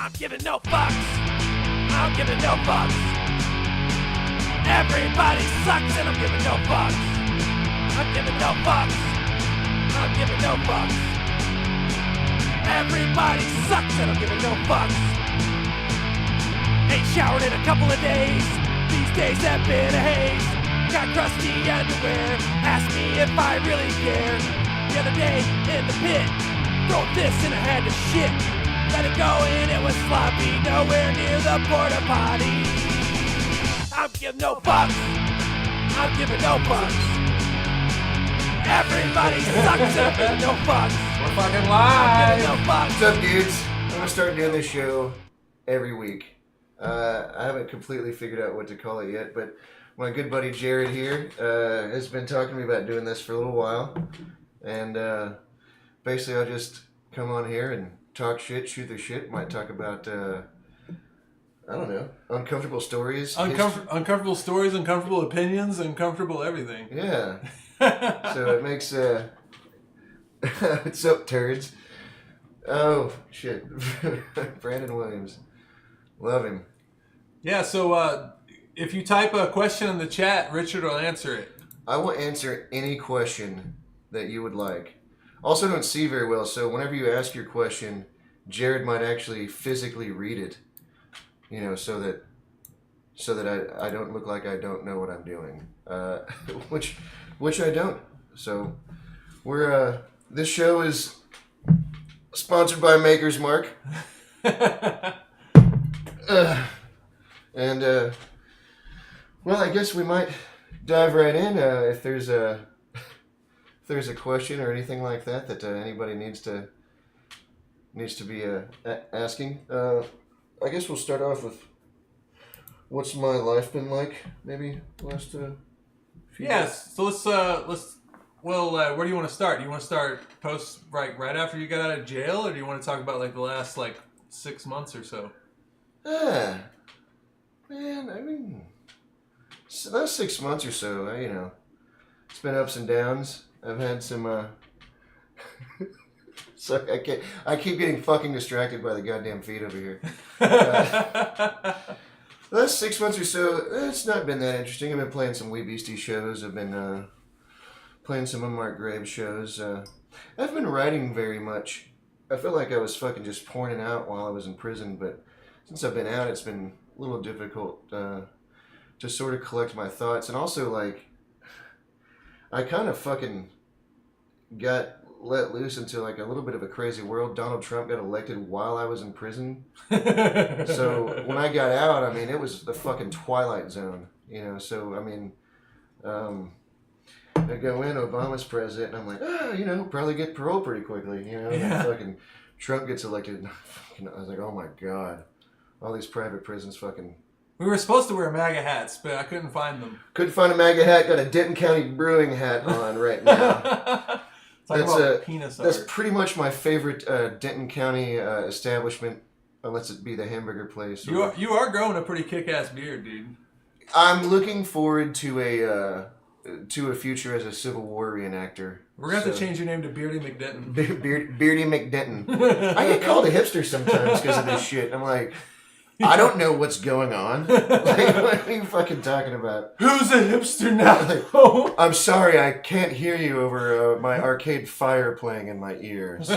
I'm giving no fucks. I'm giving no fucks. Everybody sucks and I'm giving no fucks. I'm giving no fucks. I'm giving no fucks. Everybody sucks and I'm giving no fucks. Ain't showered in a couple of days. These days have been a haze. Got crusty underwear. Ask me if I really care. The other day in the pit, wrote this and I had to shit. Let it go and it was sloppy. Nowhere near the porta potty. I'm giving no fucks. I'm giving no fucks. Everybody sucks and I'm giving no fucks. We're fucking live. No What's up, dudes? I'm gonna start doing this show every week. I haven't completely figured out what to call it yet, but my good buddy Jared here has been talking to me about doing this for a little while, and basically I'll just come on here and talk shit, shoot the shit. Might talk about I don't know, uncomfortable stories, Uncomfortable stories, uncomfortable opinions, uncomfortable everything. Yeah. So it makes what's up, turds? Oh shit, Brandon Williams, love him. Yeah, so if you type a question in the chat, Richard will answer it. I will answer any question that you would like. Also, don't see very well, so whenever you ask your question, Jared might actually physically read it, you know, so that I don't look like I don't know what I'm doing, which I don't. So we're this show is sponsored by Maker's Mark. Well, I guess we might dive right in if there's a question or anything like that anybody needs to be asking. I guess we'll start off with what's my life been like, maybe last few Yes. So let's where do you want to start? Do you want to start right after you got out of jail, or do you want to talk about like the last 6 months or so? Man, I mean, last 6 months or so, it's been ups and downs. I've had some, sorry, I keep getting fucking distracted by the goddamn feed over here. Last 6 months or so, it's not been that interesting. I've been playing some Wee Beastie shows. I've been, playing some Unmarked Grave shows. I've been writing very much. I feel like I was fucking just pouring it out while I was in prison, but since I've been out, it's been a little difficult to sort of collect my thoughts. And also, I kind of fucking got let loose into a little bit of a crazy world. Donald Trump got elected while I was in prison. So when I got out, I mean, it was the fucking Twilight Zone, So, I mean, I go in, Obama's president, and I'm like, probably get parole pretty quickly, Yeah. And fucking Trump gets elected, and I was like, oh my god, all these private prisons fucking... We were supposed to wear MAGA hats, but I couldn't find them. Couldn't find a MAGA hat, got a Denton County Brewing hat on right now. That's pretty much my favorite Denton County establishment, unless it be the hamburger place. You are growing a pretty kick-ass beard, dude. I'm looking forward to a future as a Civil War reenactor. We're going to have to change your name to Beardy McDenton. Beardy McDenton. I get called a hipster sometimes because of this shit. I'm like, I don't know what's going on. What are you fucking talking about? Who's a hipster now? I'm sorry, I can't hear you over my Arcade Fire playing in my ear. So,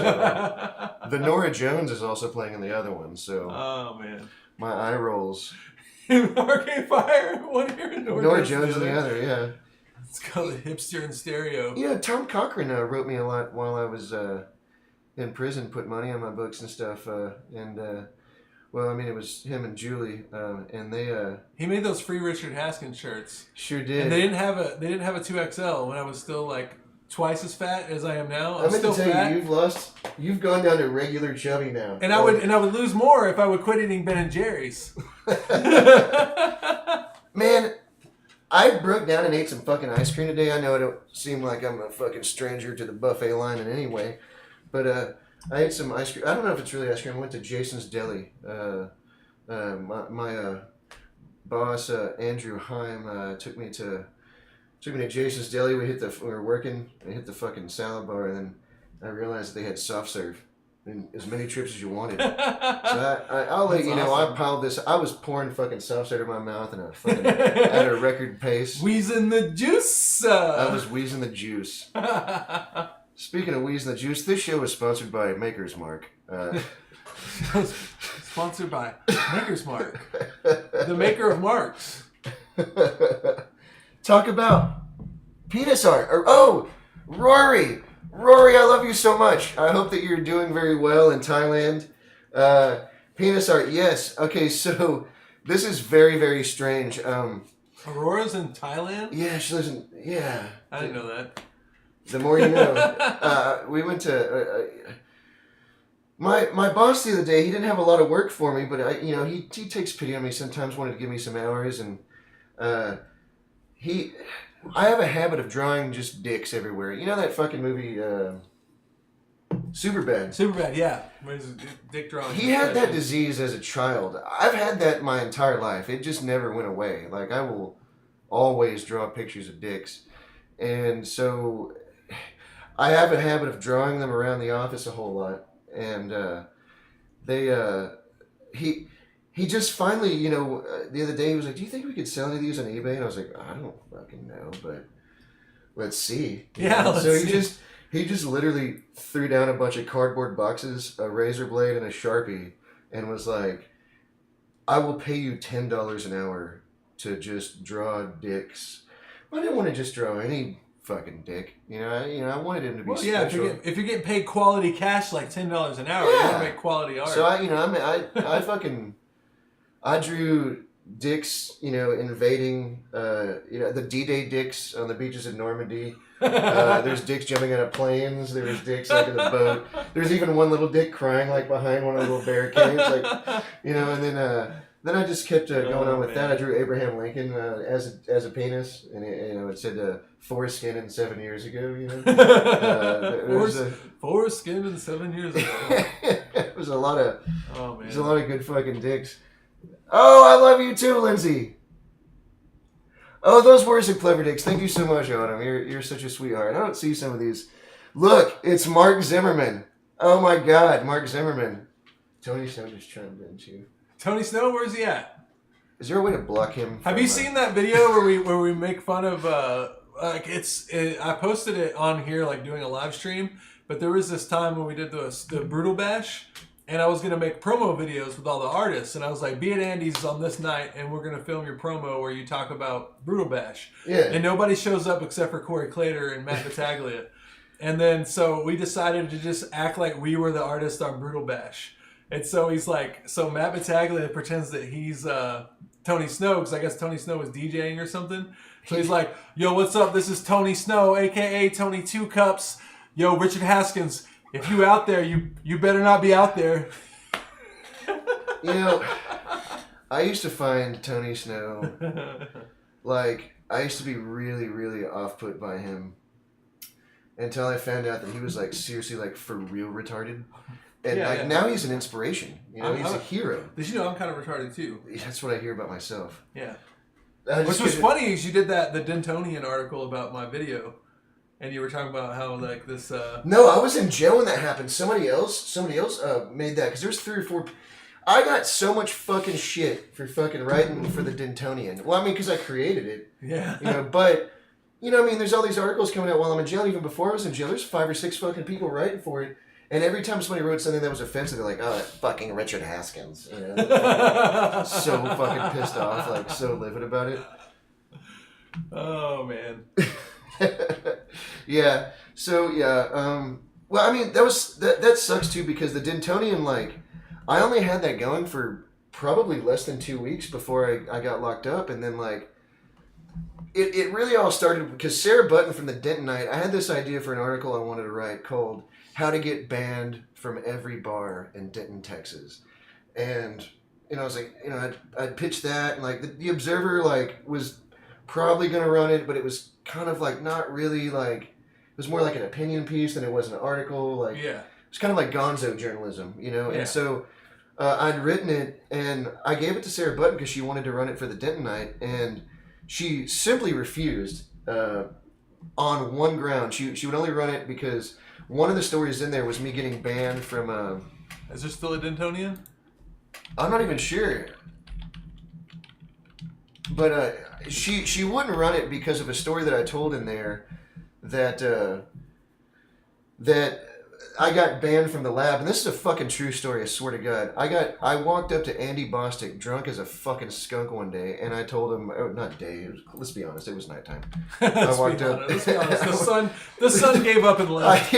the Nora Jones is also playing in the other one, so... Oh, man. My eye rolls. Arcade Fire, one ear and Nora Jones in the other, yeah. It's called a hipster in stereo. Yeah, Tom Cochran wrote me a lot while I was in prison, put money on my books and stuff, well, I mean, it was him and Julie, and they... He made those free Richard Haskins shirts. Sure did. And they didn't have a 2XL when I was still twice as fat as I am now. I'm still fat. You've gone down to regular chubby now. And I would lose more if I would quit eating Ben and Jerry's. Man, I broke down and ate some fucking ice cream today. I know I don't seem like I'm a fucking stranger to the buffet line in any way, but I ate some ice cream. I don't know if it's really ice cream. I went to Jason's Deli. My boss, Andrew Heim, took me to Jason's Deli. We were working. I hit the fucking salad bar, and then I realized they had soft serve. and as many trips as you wanted. So I'll let That's you know. awesome. I piled this. I was pouring fucking sauce out of my mouth and at a record pace. Wheezing the juice. I was wheezing the juice. Speaking of wheezing the juice, this show is sponsored by Maker's Mark. Sponsored by Maker's Mark, the maker of marks. Talk about penis art. Rory, I love you so much. I hope that you're doing very well in Thailand. Penis art, yes. Okay, so this is very, very strange. Aurora's in Thailand? Yeah, she lives in. Yeah, I didn't know that. the more you know. We went to. My boss the other day, he didn't have a lot of work for me, but he takes pity on me sometimes, wanted to give me some hours, and I have a habit of drawing just dicks everywhere. You know that fucking movie, Superbad? Superbad, yeah. Where's dick drawing? He had that disease as a child. I've had that my entire life. It just never went away. Like, I will always draw pictures of dicks. And so I have a habit of drawing them around the office a whole lot. And he just finally, the other day he was like, "Do you think we could sell any of these on eBay?" And I was like, "I don't fucking know, but let's see." Yeah. Let's so see. he just literally threw down a bunch of cardboard boxes, a razor blade, and a Sharpie, and was like, "I will pay you $10 an hour to just draw dicks." I didn't want to just draw any fucking dick. I wanted him to be special. Yeah, if you're getting paid quality cash like $10 an hour, you want to make quality art. So I drew dicks, invading, the D-Day dicks on the beaches of Normandy. There's dicks jumping out of planes. There's dicks like in the boat. There's even one little dick crying like behind one of the little barricades, and then I just kept going on with that. I drew Abraham Lincoln as a penis, and it said foreskin and 7 years ago. Foreskin and 7 years ago. It was a lot of. Oh man. There's a lot of good fucking dicks. Oh, I love you too, Lindsay. Oh, those were some clever dicks. Thank you so much, Autumn. You're such a sweetheart. I don't see some of these. Look, it's Mark Zimmerman. Oh my God, Mark Zimmerman. Tony Snow just chimed in too. Tony Snow, where's he at? Is there a way to block him? Have you seen that video where we make fun of I posted it on here like doing a live stream, but there was this time when we did the Brutal Bash, and I was gonna make promo videos with all the artists, and I was like, "Be at Andy's on this night, and we're gonna film your promo where you talk about Brutal Bash." Yeah. And nobody shows up except for Corey Clater and Matt Battaglia, and then so we decided to just act like we were the artist on Brutal Bash. And so he's like, so Matt Battaglia pretends that he's Tony Snow, because I guess Tony Snow was DJing or something. So he's like, "Yo, what's up? This is Tony Snow, a.k.a. Tony Two Cups. Yo, Richard Haskins, if you out there, you better not be out there." I used to find Tony Snow, I used to be really, really off-put by him until I found out that he was, seriously, for real retarded. And now he's an inspiration. He's a hero. Did you know I'm kind of retarded too? That's what I hear about myself. Yeah. Which was funny is you did the Dentonian article about my video, and you were talking about how this. No, I was in jail when that happened. Somebody else made that because there's 3 or 4. I got so much fucking shit for fucking writing for the Dentonian. Well, I mean, because I created it. Yeah. But there's all these articles coming out while I'm in jail. Even before I was in jail, there's 5 or 6 fucking people writing for it. And every time somebody wrote something that was offensive, they're like, "Oh, that fucking Richard Haskins." So fucking pissed off, so livid about it. Oh, man. Yeah. So, yeah. Well, I mean, that sucks, too, because the Dentonian, I only had that going for probably less than 2 weeks before I got locked up. And then, it really all started because Sarah Button from the Dentonite, I had this idea for an article I wanted to write called "How to Get Banned from Every Bar in Denton, Texas." And, I was like, I'd pitched that, and, the Observer, was probably going to run it, but it was kind of, not really, it was more like an opinion piece than it was an article, Yeah. It was kind of like gonzo journalism, Yeah. And so I'd written it, and I gave it to Sarah Button because she wanted to run it for the Dentonite, and she simply refused on one ground. She would only run it because one of the stories in there was me getting banned from. Is there still a Dentonian? I'm not even sure. But she wouldn't run it because of a story that I told in there that I got banned from the lab, and this is a fucking true story, I swear to God. I walked up to Andy Bostic drunk as a fucking skunk one day, and I told him, not day, let's be honest, it was nighttime. Let's be honest. The sun gave up and left.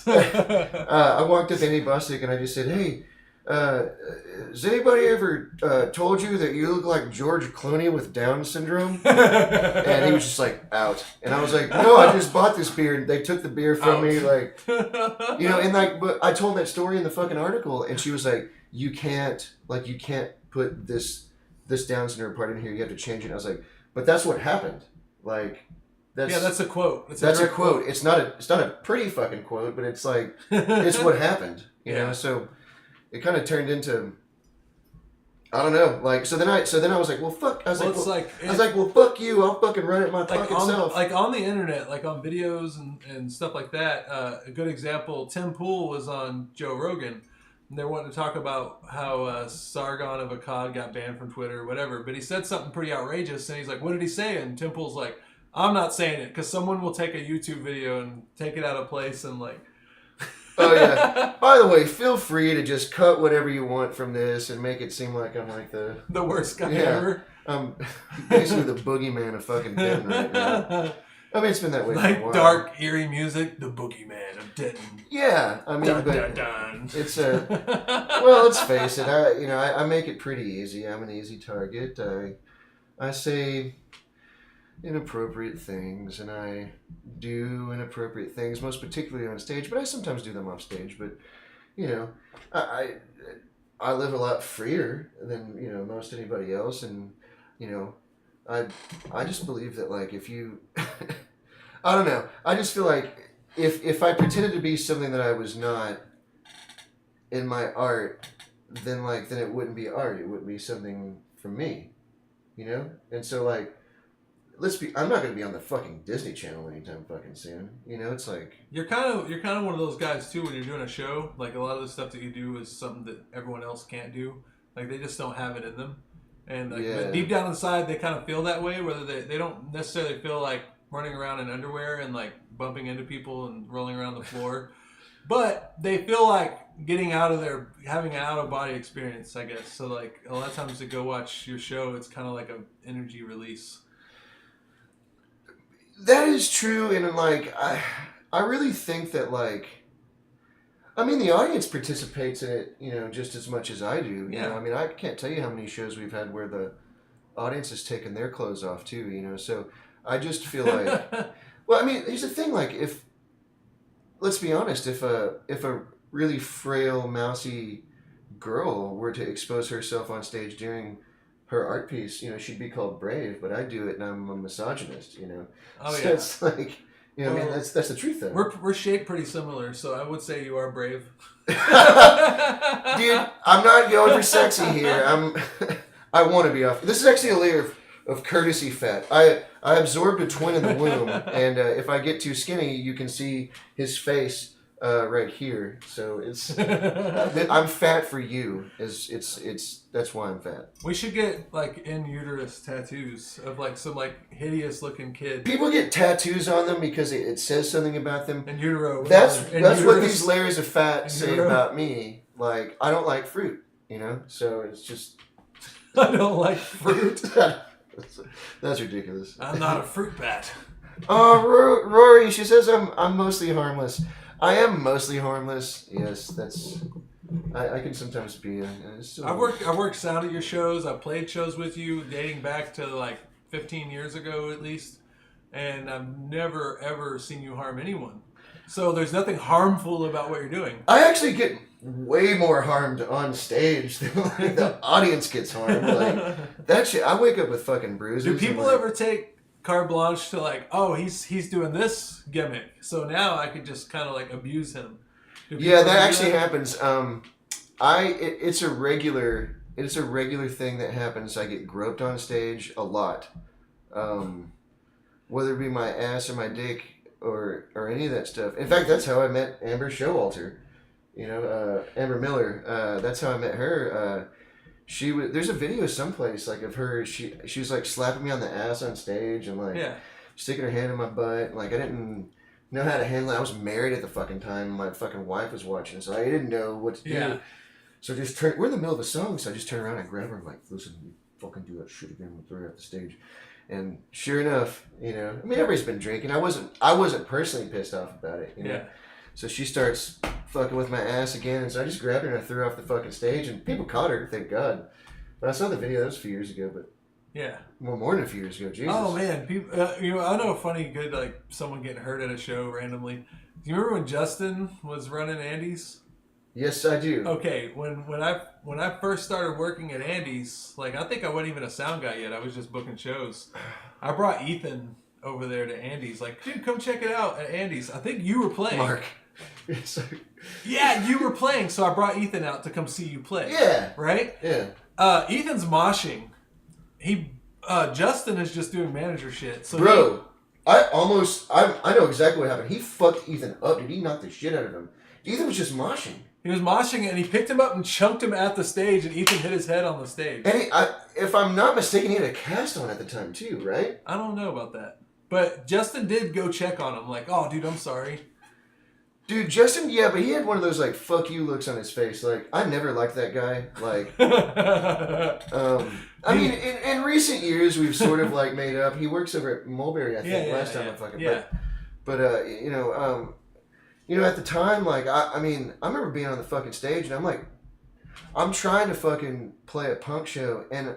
I walked up to Andy Bostic and I just said, hey, has anybody ever told you that you look like George Clooney with Down syndrome? And he was just like, out. And I was like, no, I just bought this beer and they took the beer from me, like, and like, but I told that story in the fucking article, and she was like, you can't put this Down syndrome part in here, you have to change it. And I was like, but that's what happened. Like, that's a quote. That's a quote. It's not a pretty fucking quote, but it's like, it's what happened, you know? So it kind of turned into, I don't know, like, so then I was like, well, fuck. I was like, well, fuck you. I'll fucking run it my fucking self. Like on the internet, like on videos and stuff like that. A good example, Tim Pool was on Joe Rogan, and they're wanting to talk about how Sargon of Akkad got banned from Twitter or whatever. But he said something pretty outrageous, and he's like, what did he say? And Tim Pool's like, I'm not saying it, because someone will take a YouTube video and take it out of place and like, oh yeah. By the way, feel free to just cut whatever you want from this and make it seem like I'm like the worst guy ever. I'm basically the boogeyman of fucking Denton right now. I mean, it's been that way for a while. Dark, eerie music, the boogeyman of Denton. Yeah, I mean, dun, but dun, dun. It's well, let's face it. I make it pretty easy. I'm an easy target. I say inappropriate things, and I do inappropriate things, most particularly on stage, but I sometimes do them off stage. But I live a lot freer than most anybody else, and I just believe that, like, if you I don't know, I just feel like if I pretended to be something that I was not in my art, then it wouldn't be art, it would be something from me, and so, like, I'm not going to be on the fucking Disney Channel anytime fucking soon. It's like, you're kind of one of those guys too when you're doing a show. Like, a lot of the stuff that you do is something that everyone else can't do. Like, they just don't have it in them. And but deep down inside, they kind of feel that way. Whether they don't necessarily feel like running around in underwear and like bumping into people and rolling around the floor, but they feel like getting out of there, having an out of body experience, I guess. So, like, a lot of times to go watch your show, it's kind of like an energy release. That is true, and like I really think that, like, I mean, the audience participates in it, just as much as I do. I mean, I can't tell you how many shows we've had where the audience has taken their clothes off too. So I just feel like, well, I mean, here's the thing, like, let's be honest, if a really frail, mousy girl were to expose herself on stage during her art piece, she'd be called brave, but I do it and I'm a misogynist, Oh, so yeah. it's like, I mean, that's the truth, though. We're shaped pretty similar, so I would say you are brave. Dude, I'm not going for sexy here. I want to be off. This is actually a layer of courtesy fat. I absorbed a twin in the womb, and if I get too skinny, you can see his face right here. So it's I'm fat for you. That's why I'm fat. We should get, like, in uterus tattoos of, like, some, like, hideous looking kid. People get tattoos on them because it says something about them. In utero. That's what these layers of fat say about me. Like, I don't like fruit, So it's just, I don't like fruit. That's ridiculous. I'm not a fruit bat. Oh, Rory, she says I'm mostly harmless. I am mostly harmless. Yes, that's. I can sometimes be. I've worked sound at your shows. I've played shows with you dating back to like 15 years ago at least, and I've never ever seen you harm anyone. So there's nothing harmful about what you're doing. I actually get way more harmed on stage than like the audience gets harmed. Like that shit. I wake up with fucking bruises. Do people ever take carte blanche to, like, oh, he's doing this gimmick, so now I could just kind of like abuse him? Yeah, that actually happens. It's a regular thing that happens. I get groped on stage a lot, whether it be my ass or my dick. or any of that stuff. In fact, that's how I met Amber Showalter. You know, Amber Miller. That's how I met her. She was. There's a video someplace like of her. She was like slapping me on the ass on stage and like sticking her hand in my butt. Like I didn't know how to handle it. I was married at the fucking time. My fucking wife was watching, so I didn't know what to do. So we're in the middle of a song, so I just turn around and grab her and like, listen, you fucking do that shit again. We'll throw her off the stage. And sure enough, you know, I mean, everybody's been drinking. I wasn't personally pissed off about it, you know. Yeah. So she starts fucking with my ass again, and so I just grabbed her and I threw her off the fucking stage, and people caught her, thank God. But I saw the video. That was a few years ago, but well, more than a few years ago. Jesus. Oh man, people, you know, I know a funny, good like someone getting hurt at a show randomly. Do you remember when Justin was running Andy's? Yes, I do. Okay, when I first started working at Andy's, like I think I wasn't even a sound guy yet. I was just booking shows. I brought Ethan over there to Andy's. Like, dude, come check it out at Andy's. I think you were playing. Mark. Yeah, you were playing, so I brought Ethan out to come see you play. Yeah. Right? Yeah. Ethan's moshing. Justin is just doing manager shit. So bro, I know exactly what happened. He fucked Ethan up. Did he knock the shit out of him? Ethan was just moshing. He was moshing and he picked him up and chunked him at the stage, and Ethan hit his head on the stage. And if I'm not mistaken, he had a cast on at the time too, right? I don't know about that. But Justin did go check on him, like, oh, dude, I'm sorry. Dude, Justin, yeah, but he had one of those, like, fuck you looks on his face. Like, I never liked that guy. Like, I mean, in recent years, we've sort of, like, made up. He works over at Mulberry, I think, last time I fucking... Yeah. But you know, at the time, like, I mean, I remember being on the fucking stage, and I'm like, I'm trying to fucking play a punk show, and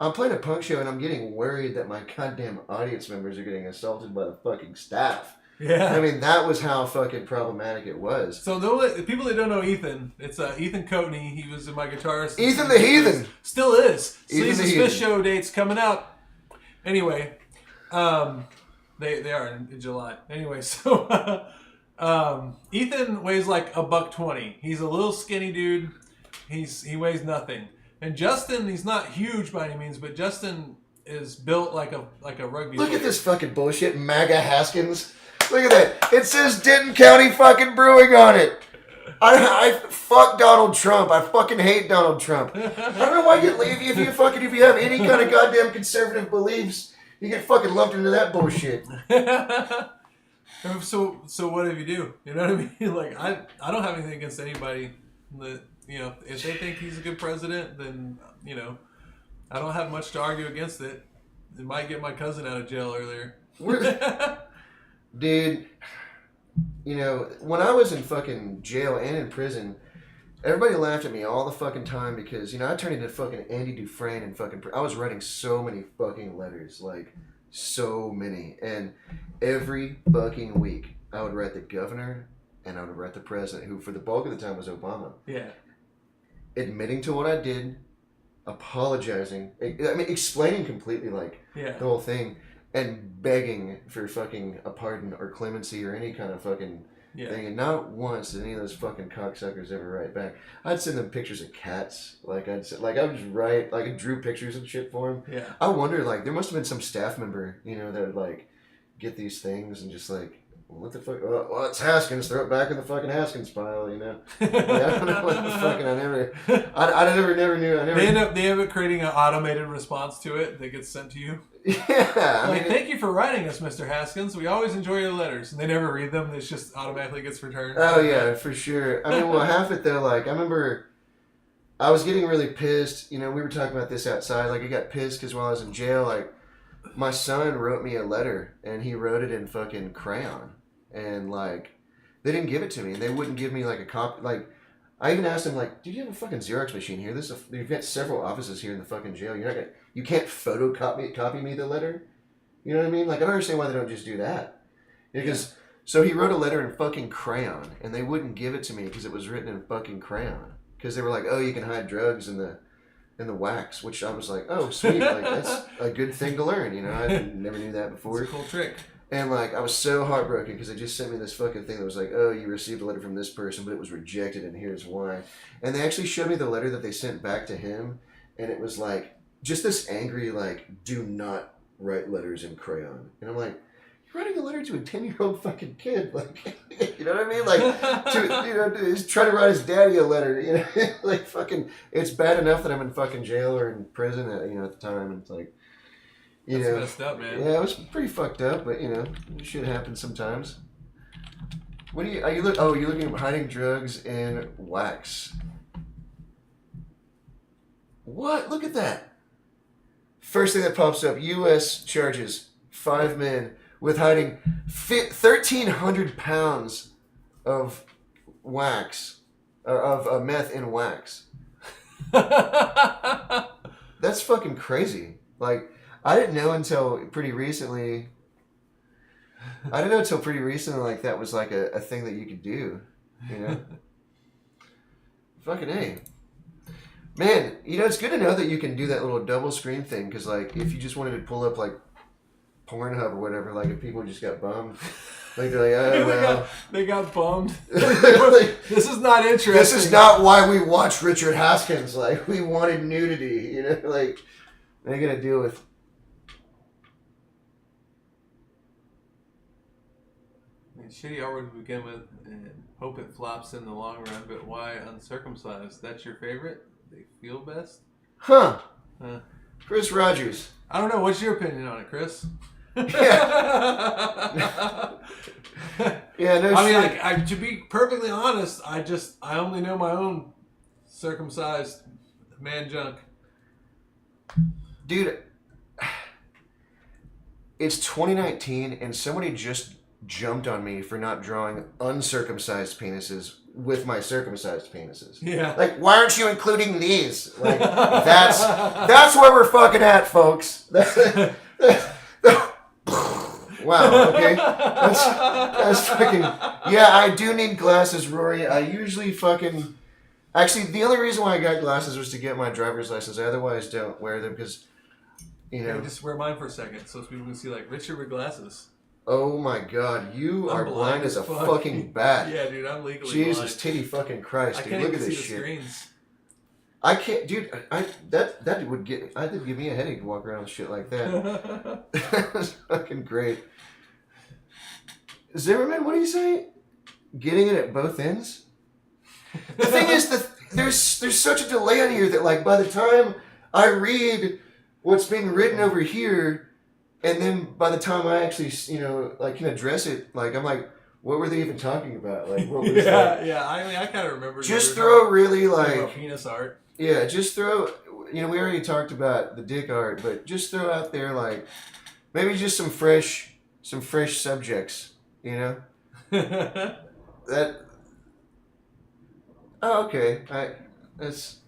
I'm playing a punk show, and I'm getting worried that my goddamn audience members are getting assaulted by the fucking staff. Yeah. I mean, that was how fucking problematic it was. So, the people that don't know Ethan, it's Ethan Coatney. He was my guitarist. Ethan the Heathen. Still is. Ethan Sleazy Smith show dates coming up. Anyway, they are in July. Anyway, so Ethan weighs like $120. He's a little skinny dude. He weighs nothing. And Justin, he's not huge by any means, but Justin is built like a rugby Look player. at this fucking bullshit, MAGA Haskins. Look at that. It says Denton County fucking Brewing on it. I fuck Donald Trump. I fucking hate Donald Trump. I don't know why you leave if you have any kind of goddamn conservative beliefs, you get fucking lumped into that bullshit. So what if you do? You know what I mean? Like I don't have anything against anybody that, you know, if they think he's a good president, then, you know, I don't have much to argue against it. It might get my cousin out of jail earlier. Dude, you know, when I was in fucking jail and in prison, everybody laughed at me all the fucking time because, you know, I turned into fucking Andy Dufresne and fucking... I was writing so many fucking letters, like, so many. And every fucking week, I would write the governor and I would write the president, who for the bulk of the time was Obama. Yeah. Admitting to what I did, apologizing, I mean, explaining completely, like, the whole thing, and begging for fucking a pardon or clemency or any kind of fucking thing. And not once did any of those fucking cocksuckers ever write back. I'd send them pictures of cats. I would just write, like, I drew pictures and shit for them. Yeah. I wonder, like, there must have been some staff member, you know, that would, like, get these things and just, like, what the fuck? Well, it's Haskins. Throw it back in the fucking Haskins pile, you know. I don't know what the fucking. I never knew. They end up creating an automated response to it that gets sent to you. Yeah. I mean, thank you for writing us, Mr. Haskins. We always enjoy your letters, and they never read them. It just automatically gets returned. Oh yeah, for sure. I mean, well, half it though. Like I remember, I was getting really pissed. You know, we were talking about this outside. Like I got pissed because while I was in jail, like my son wrote me a letter, and he wrote it in fucking crayon. And, like, they didn't give it to me. And they wouldn't give me, like, a copy. Like, I even asked him, like, dude, you have a fucking Xerox machine here? You've got several offices here in the fucking jail. You can't photocopy me the letter? You know what I mean? Like, I don't understand why they don't just do that. Because, so he wrote a letter in fucking crayon. And they wouldn't give it to me because it was written in fucking crayon. Because they were like, oh, you can hide drugs in the wax. Which I was like, oh, sweet. Like, that's a good thing to learn, you know? I never knew that before. It's a cool trick. And, like, I was so heartbroken because they just sent me this fucking thing that was like, oh, you received a letter from this person, but it was rejected, and here's why. And they actually showed me the letter that they sent back to him, and it was, like, just this angry, like, do not write letters in crayon. And I'm like, You're writing a letter to a 10-year-old fucking kid, like, you know what I mean? Like, he's trying to write his daddy a letter, you know? Like, fucking, it's bad enough that I'm in fucking jail or in prison, at the time, and it's like, That's messed up, man. Yeah, it was pretty fucked up, but, shit happens sometimes. You're looking at hiding drugs in wax. What? Look at that. First thing that pops up, U.S. charges 5 men with hiding 1,300 pounds of wax, of meth in wax. That's fucking crazy. Like, I didn't know until pretty recently, like, that was like a thing that you could do, Fucking A. Man, it's good to know that you can do that little double screen thing, because, like, if you just wanted to pull up, like, Pornhub or whatever, like, if people just got bummed, like, they're like, oh, well. They got bummed. This is not interesting. This is not why we watched Richard Haskins. Like, we wanted nudity, Like, they're going to deal with. Shitty artwork to begin with, and hope it flops in the long run, but why uncircumcised? That's your favorite? They feel best? Huh. Chris Rogers. I don't know. What's your opinion on it, Chris? Yeah. Yeah, no shit. I mean, to be perfectly honest, I only know my own circumcised man junk. Dude, it's 2019 and somebody just jumped on me for not drawing uncircumcised penises with my circumcised penises. Yeah. Like, why aren't you including these? Like, that's where we're fucking at, folks. Wow, okay. That's fucking... Yeah, I do need glasses, Rory. I usually fucking... Actually, the only reason why I got glasses was to get my driver's license. I otherwise don't wear them because, Yeah, just wear mine for a second so people can see, like, Richard with glasses. Oh my God, you are blind as a fucking bat. Yeah, dude, I'm legally Jesus, blind. titty fucking Christ, dude. I can't Look even at this see shit. The screens. I can't, dude. That would give me a headache to walk around with shit like that. That's fucking great. Zimmerman, what do you say? Getting it at both ends. The thing is, there's such a delay on here that, like, by the time I read what's being written over here, and then by the time I actually, like, can address it, like, I'm like, what were they even talking about? Like, what was that? Yeah. I mean, I kind of remember. Just throw really, like, penis art. Yeah, just throw. We already talked about the dick art, but just throw out there, like, maybe just some fresh subjects. That. Oh, okay. That's.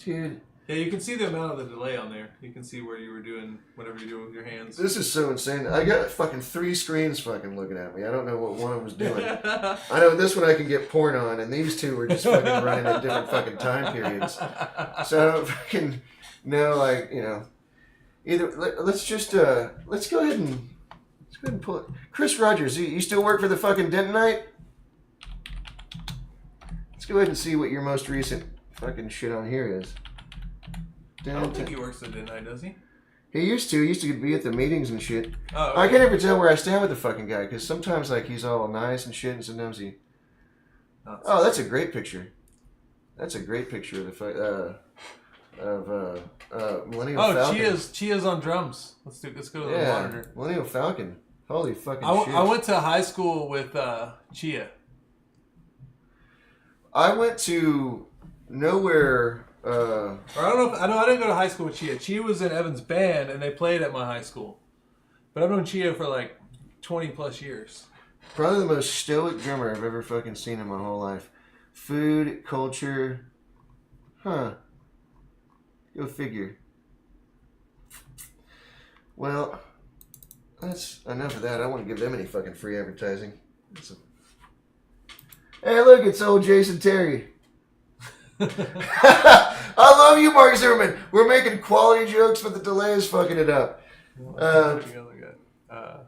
Dude. Yeah, you can see the amount of the delay on there. You can see where you were doing whatever you're doing with your hands. This is so insane. I got fucking 3 screens fucking looking at me. I don't know what one of them was doing. I know this one I can get porn on, and these two were just fucking running at different fucking time periods. So I don't fucking know, like, either let's go ahead and pull it. Chris Rogers, you still work for the fucking Dentonite? Let's go ahead and see what your most recent fucking shit on here is. I don't think he works at Dentonite, does he? He used to. He used to be at the meetings and shit. Oh, okay. I can never tell where I stand with the fucking guy, because sometimes, like, he's all nice and shit, and sometimes he... Oh, that's a great picture. That's a great picture of the Millennial Falcon. Oh, Chia's on drums. Let's go to the monitor. Millennial Falcon. Holy fucking shit. I went to high school with Chia. I went to nowhere... Or I didn't go to high school with Chia. Chia was in Evan's band, and they played at my high school. But I've known Chia for like 20 plus years. Probably the most stoic drummer I've ever fucking seen in my whole life. Food, culture. Huh. Go figure. Well, that's enough of that. I don't want to give them any fucking free advertising. Hey, look, it's old Jason Terry. I love you, Mark Zimmerman. We're making quality jokes, but the delay is fucking it up.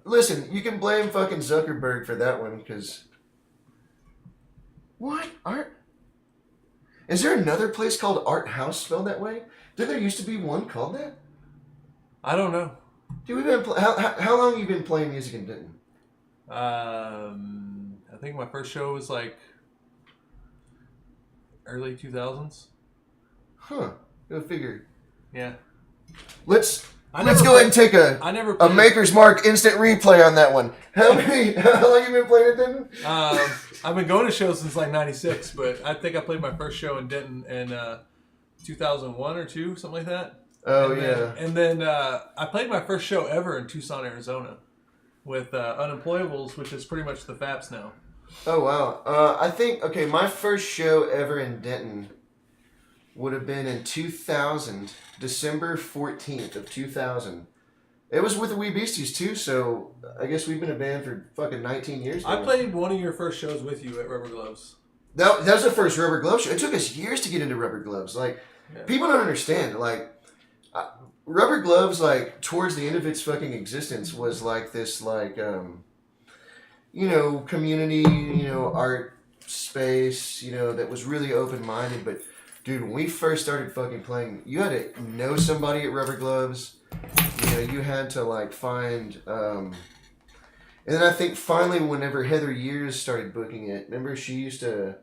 Listen, you can blame fucking Zuckerberg for that one, because... What? Art? Is there another place called Art House spelled that way? Did there used to be one called that? I don't know. Dude, we've been how long have you been playing music in Denton? I think my first show was like early 2000s. Huh. Go figure. Yeah. Let's go ahead and take a Maker's Mark instant replay on that one. How long have you been playing it, Denton? I've been going to shows since like '96, but I think I played my first show in Denton in 2001 or 2, something like that. Oh, and then I played my first show ever in Tucson, Arizona, with Unemployables, which is pretty much the Faps now. Oh wow. I think my first show ever in Denton would have been in 2000, December 14th of 2000. It was with the Wee Beasties too, so I guess we've been a band for fucking 19 years now. I played one of your first shows with you at Rubber Gloves. That was the first Rubber Glove show. It took us years to get into Rubber Gloves. Like, people don't understand. Like, Rubber Gloves, like, towards the end of its fucking existence was like this, like, community, art space, that was really open-minded. But, dude, when we first started fucking playing, you had to know somebody at Rubber Gloves. You had to, like, find... and then I think finally whenever Heather Years started booking it, remember she used to...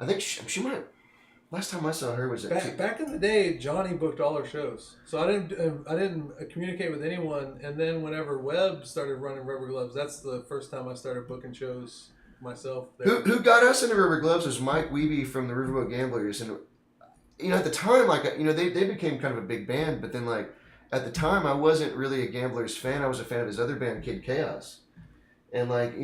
I think she might... Last time I saw her was at... Back in the day, Johnny booked all our shows. So I didn't communicate with anyone. And then whenever Webb started running Rubber Gloves, that's the first time I started booking shows myself. Who got us into Rubber Gloves was Mike Wiebe from the Riverboat Gamblers. And, at the time, like, they became kind of a big band. But then, like, at the time, I wasn't really a Gamblers fan. I was a fan of his other band, Kid Chaos. And, like,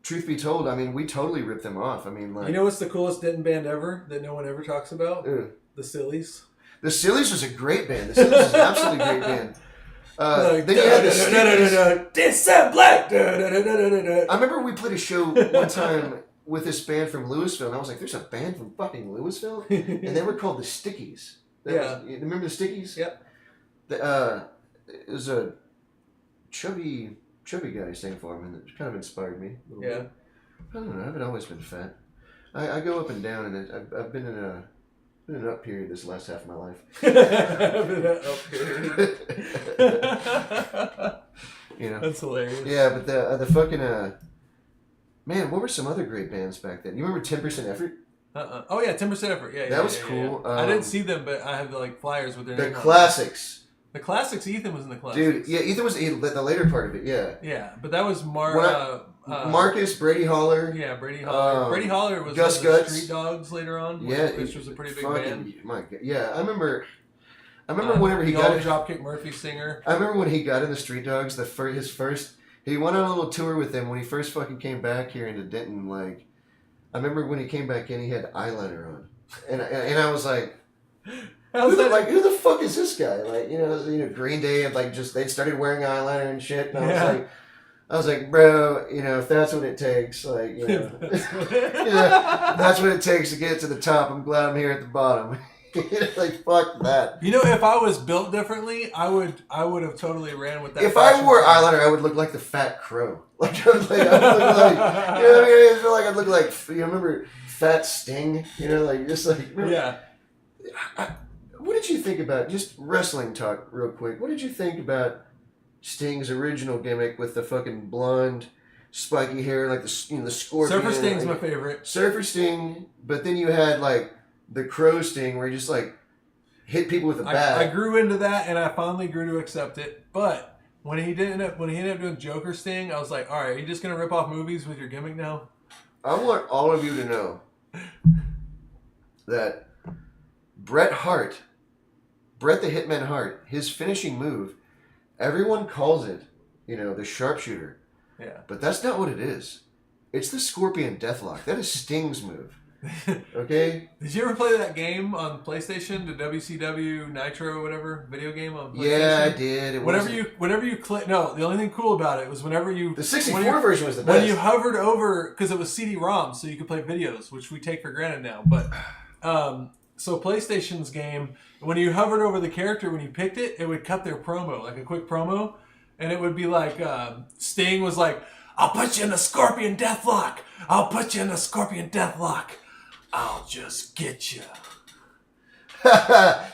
truth be told, I mean, we totally ripped them off. I mean, like... what's the coolest Denton band ever that no one ever talks about? The Sillies. The Sillies was a great band. The Sillies is an absolutely great band. Then you had the Stickies. I remember we played a show one time with this band from Louisville, and I was like, there's a band from fucking Louisville? And they were called the Stickies. You remember the Stickies? Yep. It was a chubby guy sang for him, and it kind of inspired me a little bit. I don't know. I haven't always been fat. I go up and down, and I've been in an up period this last half of my life. I've been in an up period. That's hilarious. Yeah, but the fucking man, what were some other great bands back then? You remember 10% Effort? Oh yeah, 10% Effort. Yeah, that was cool. Yeah. I didn't see them, but I have like flyers with their the name classics. The Classics, Ethan was in the Classics. Dude, yeah, Ethan was the later part of it, yeah. Yeah, but that was Marcus, Brady Holler. Yeah, Brady Holler. Brady Holler was Gus one of the Guts. Street Dogs later on, which was a pretty big band. My God. Yeah, I remember whenever he got... Dropkick Murphy singer. I remember when he got in the Street Dogs, his first... He went on a little tour with them when he first fucking came back here into Denton, like... I remember when he came back in, he had eyeliner on. And I was like... Who the fuck is this guy? Like, Green Day had they'd started wearing eyeliner and shit, and I was like, bro, if that's what it takes, like, that's what it takes to get to the top. I'm glad I'm here at the bottom. Like, fuck that. If I was built differently, I would have totally ran with that. If I wore eyeliner, I would look like the Fat Crow. Like, I would look like, I feel like I'd look like, remember Fat Sting? Yeah. What did you think about, just wrestling talk real quick, what did you think about Sting's original gimmick with the fucking blonde, spiky hair, like the scorpion? Surfer Sting's my favorite. Surfer Sting, but then you had like the Crow Sting where he just like hit people with a bat. I grew into that and I finally grew to accept it, but when he ended up doing Joker Sting, I was like, all right, are you just going to rip off movies with your gimmick now? I want all of you to know that Bret the Hitman Hart, his finishing move, everyone calls it, the sharpshooter. Yeah. But that's not what it is. It's the Scorpion Deathlock. That is Sting's move. Okay? Did you ever play that game on PlayStation, the WCW Nitro or whatever video game on PlayStation? Yeah, I did. Whenever you click, no, the only thing cool about it was whenever you... The 64 version was the best. When you hovered over, because it was CD-ROM, so you could play videos, which we take for granted now, but... So PlayStation's game, when you hovered over the character, when you picked it, it would cut their promo, like a quick promo. And it would be like, Sting was like, I'll put you in the Scorpion Deathlock. I'll put you in the Scorpion Deathlock. I'll just get you.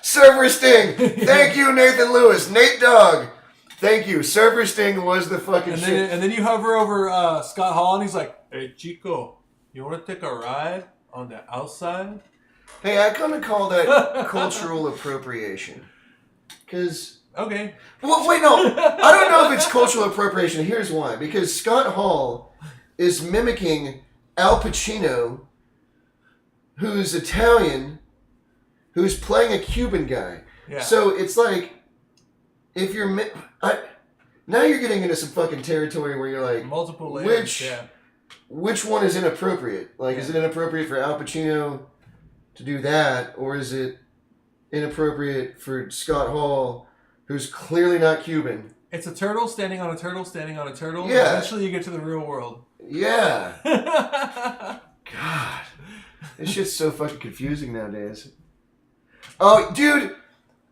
Surfer Sting. Thank you, Nathan Lewis. Nate Dogg. Thank you. Surfer Sting was the fucking And shit. then you hover over Scott Hall, and he's like, "Hey, Chico, you want to take a ride on the outside?" Hey, I kind of call that cultural appropriation. Because... Okay. Well, wait, no. I don't know if it's cultural appropriation. Here's why. Because Scott Hall is mimicking Al Pacino, who's Italian, who's playing a Cuban guy. Yeah. So it's like, if you're... now you're getting into some fucking territory where you're like... Multiple layers, Which one is inappropriate? Like, is it inappropriate for Al Pacino to do that? Or is it inappropriate for Scott Hall... who's clearly not Cuban. It's a turtle standing on a turtle standing on a turtle. Yeah. Eventually you get to the real world. Yeah. God. This shit's so fucking confusing nowadays. Oh, dude.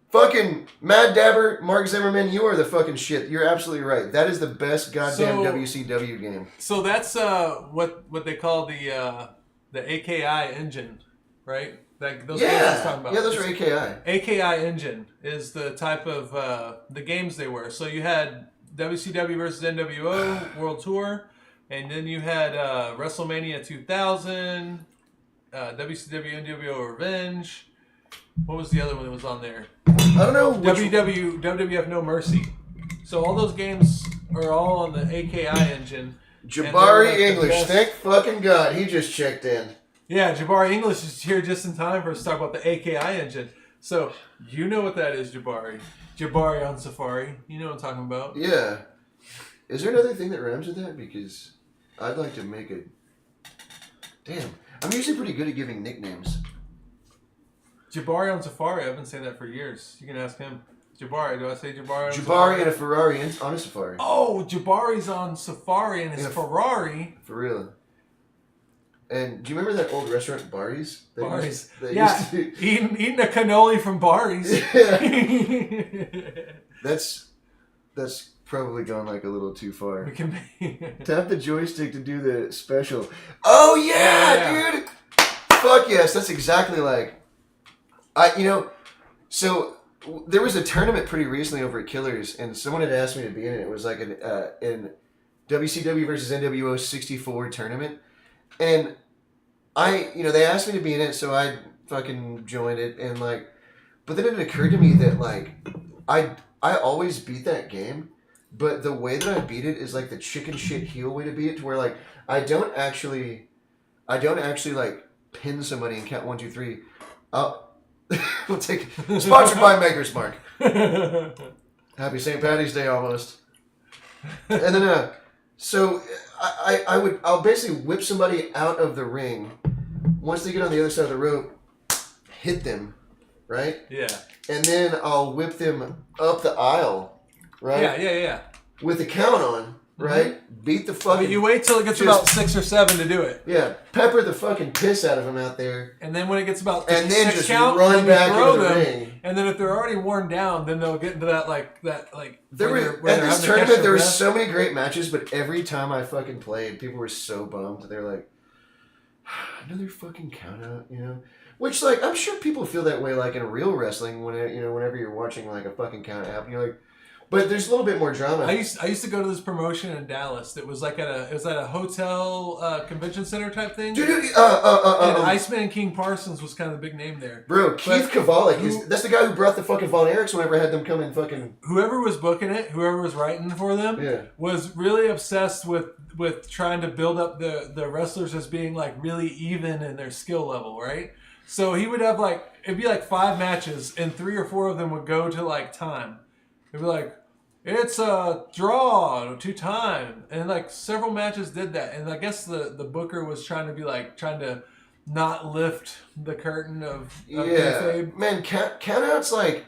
Fucking Mad Dabber, Mark Zimmerman, you are the fucking shit. You're absolutely right. That is the best goddamn WCW game. So that's what they call the AKI engine, right? Those games I was talking about. Yeah, those are AKI. AKI engine is the type of the games they were. So you had WCW versus NWO World Tour, and then you had WrestleMania 2000, WCW NWO Revenge. What was the other one that was on there? I don't know. WWF No Mercy. So all those games are all on the AKI engine. Jabari English, thank fucking God, he just checked in. Yeah, Jabari English is here just in time for us to talk about the AKI engine. So, you know what that is, Jabari. Jabari on Safari. You know what I'm talking about. Yeah. Is there another thing that rhymes with that? Because I'd like to make it... Damn. I'm usually pretty good at giving nicknames. Jabari on Safari. I've been saying that for years. You can ask him. Jabari. Do I say Jabari on Safari? Jabari and a Ferrari on a Safari. Oh, Jabari's on Safari and his Ferrari. For real. And do you remember that old restaurant, Barry's? Barry's. Used to... eating a cannoli from Barry's. That's probably gone like a little too far. We can Tap the joystick to do the special. Oh yeah, dude! Fuck yes, that's exactly like... So there was a tournament pretty recently over at Killers, and someone had asked me to be in it. It was like in WCW versus NWO 64 tournament. And they asked me to be in it, so I fucking joined it, and but then it occurred to me that I always beat that game, but the way that I beat it is like the chicken shit heel way to beat it, to where I don't actually pin somebody and count 1, 2, 3. We'll take sponsored by Maker's Mark. Happy St. Patty's Day almost. And then so I'll basically whip somebody out of the ring. Once they get on the other side of the rope, hit them, right? Yeah. And then I'll whip them up the aisle, right? Yeah. With a count on, right? Mm-hmm. Beat the fucking... But you wait till it gets about 6 or 7 to do it. Yeah. Pepper the fucking piss out of them out there. And then when it gets about and then 6 just count, run back throw into the them, ring. And then if they're already worn down, then they'll get into that at this tournament there were so many great matches, but every time I fucking played, people were so bummed. They're like, another fucking count out, Which I'm sure people feel that way in real wrestling whenever you're watching a fucking count out happen. You're like, but there's a little bit more drama. I used to go to this promotion in Dallas that was at a hotel convention center type thing. And Iceman King Parsons was kind of the big name there. Bro, Keith Kovalik, that's the guy who brought the fucking Von Erichs whenever I had them come in fucking... Whoever was booking it, whoever was writing for them, was really obsessed with trying to build up the wrestlers as being really even in their skill level, right? So he would have it'd be 5 matches and 3 or 4 of them would go to time. It'd be it's a draw to time, and several matches did that, and I guess the booker was trying to not lift the curtain of kayfabe. Man, countouts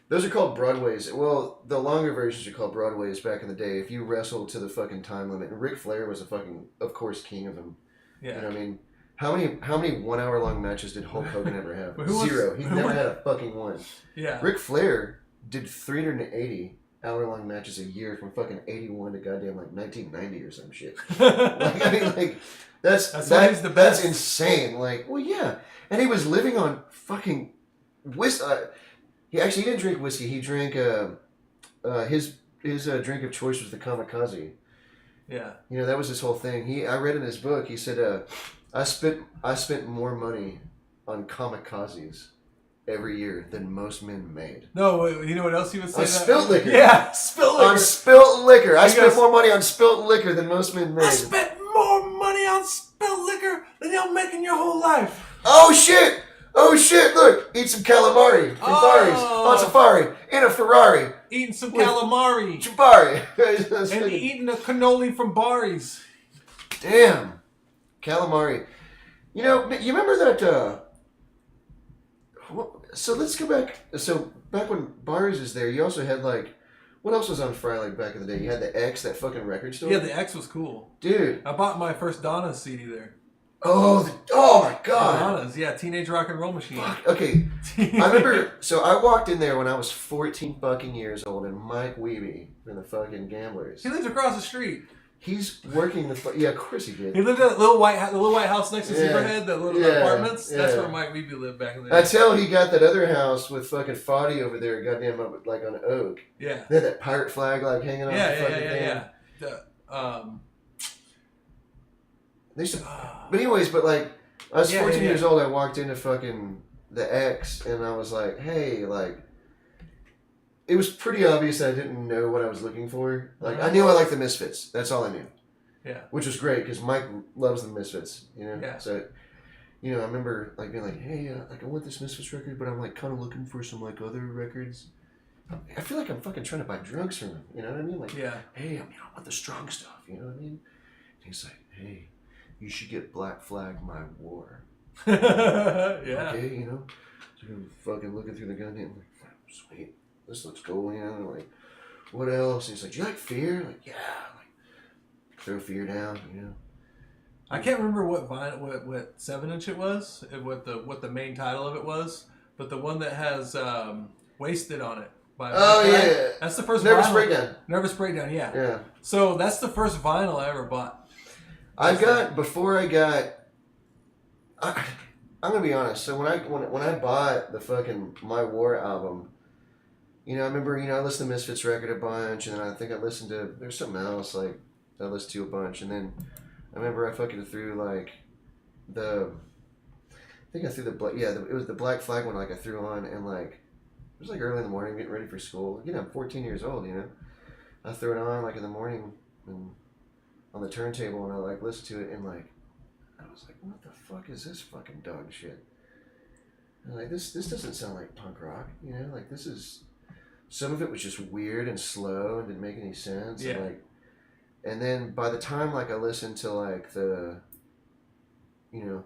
those are called Broadways. Well, the longer versions are called Broadways back in the day. If you wrestled to the fucking time limit, and Ric Flair was of course, king of them. Yeah, you know what I mean. How many 1 hour long matches did Hulk Hogan ever have? 0. He never had a fucking one. Yeah, Ric Flair did 380 hour-long matches a year from fucking 81 to goddamn 1990 or some shit. That's the best. That's insane. Well, yeah. And he was living on fucking whiskey. He didn't drink whiskey. He drank his drink of choice was the kamikaze. Yeah. You know, that was his whole thing. I read in his book. He said, I spent more money on kamikazes every year than most men made. No, you know what else he would say? On spilt liquor. Yeah, spilt liquor. On spilt liquor. I spent more money on spilt liquor than most men made. I spent more money on spilt liquor than you'll make in your whole life. Oh shit! Oh shit! Look, eat some calamari from Bari's on safari in a Ferrari. Eating some calamari. Jabari. And eating a cannoli from Bari's. Damn, calamari. You know, you remember that? So let's go back. So back when Bari's was there, you also had like, what else was on Fry like back in the day? You had the X, that fucking record store. Yeah, the X was cool, dude. I bought my first Donna's CD there. Oh my god. Donna's, yeah, Teenage Rock and Roll Machine. Fuck. Okay, I remember. So I walked in there when I was 14 fucking years old, and Mike Wiebe from the fucking Gamblers. He lives across the street. He's working yeah, of course he did. He lived at the little white house next to Superhead, the little apartments. Yeah. That's where Mike Wiebe lived back in the day. That's how he got that other house with fucking Foddy over there, goddamn, up like on Oak. Yeah. They had that pirate flag like hanging on the fucking thing. They used to, but anyways, but like, I was 14 years old, I walked into fucking the X, and I was like, hey, like, it was pretty obvious that I didn't know what I was looking for. Like, I knew I liked the Misfits. That's all I knew. Yeah. Which was great, because Mike loves the Misfits, you know? Yeah. So, you know, I remember, like, being like, hey, like, I want this Misfits record, but I'm, like, kind of looking for some, like, other records. I feel like I'm fucking trying to buy drugs from him, you know what I mean? Like, hey, I want the strong stuff, you know what I mean? And he's like, hey, you should get Black Flag My War. Yeah. Okay, you know? So I'm fucking looking through the gun and I'm like, sweet, this looks cool, you know? And like, what else? And he's like, do you like Fear? Like, yeah. Like, throw Fear down, you know? I can't remember what 7-inch it was, what the main title of it was, but the one that has Wasted on it. Yeah. That's the first Nervous vinyl. Breakdown. Nervous Breakdown, yeah. Yeah. So that's the first vinyl I ever bought. I'm gonna be honest. So when I bought the fucking My War album, you know, I remember, you know, I listened to Misfits record a bunch, and then I think I listened to, there's something else like I listened to a bunch, and then I remember I fucking threw like it was the Black Flag one, like I threw on, and like it was like early in the morning getting ready for school. Again, I'm 14 years old, you know. I threw it on like in the morning and on the turntable, and I like listened to it, and like I was like, what the fuck is this fucking dog shit? And like this doesn't sound like punk rock, you know? Like this is, some of it was just weird and slow and didn't make any sense. Yeah. And then by the time like I listened to like the, you know,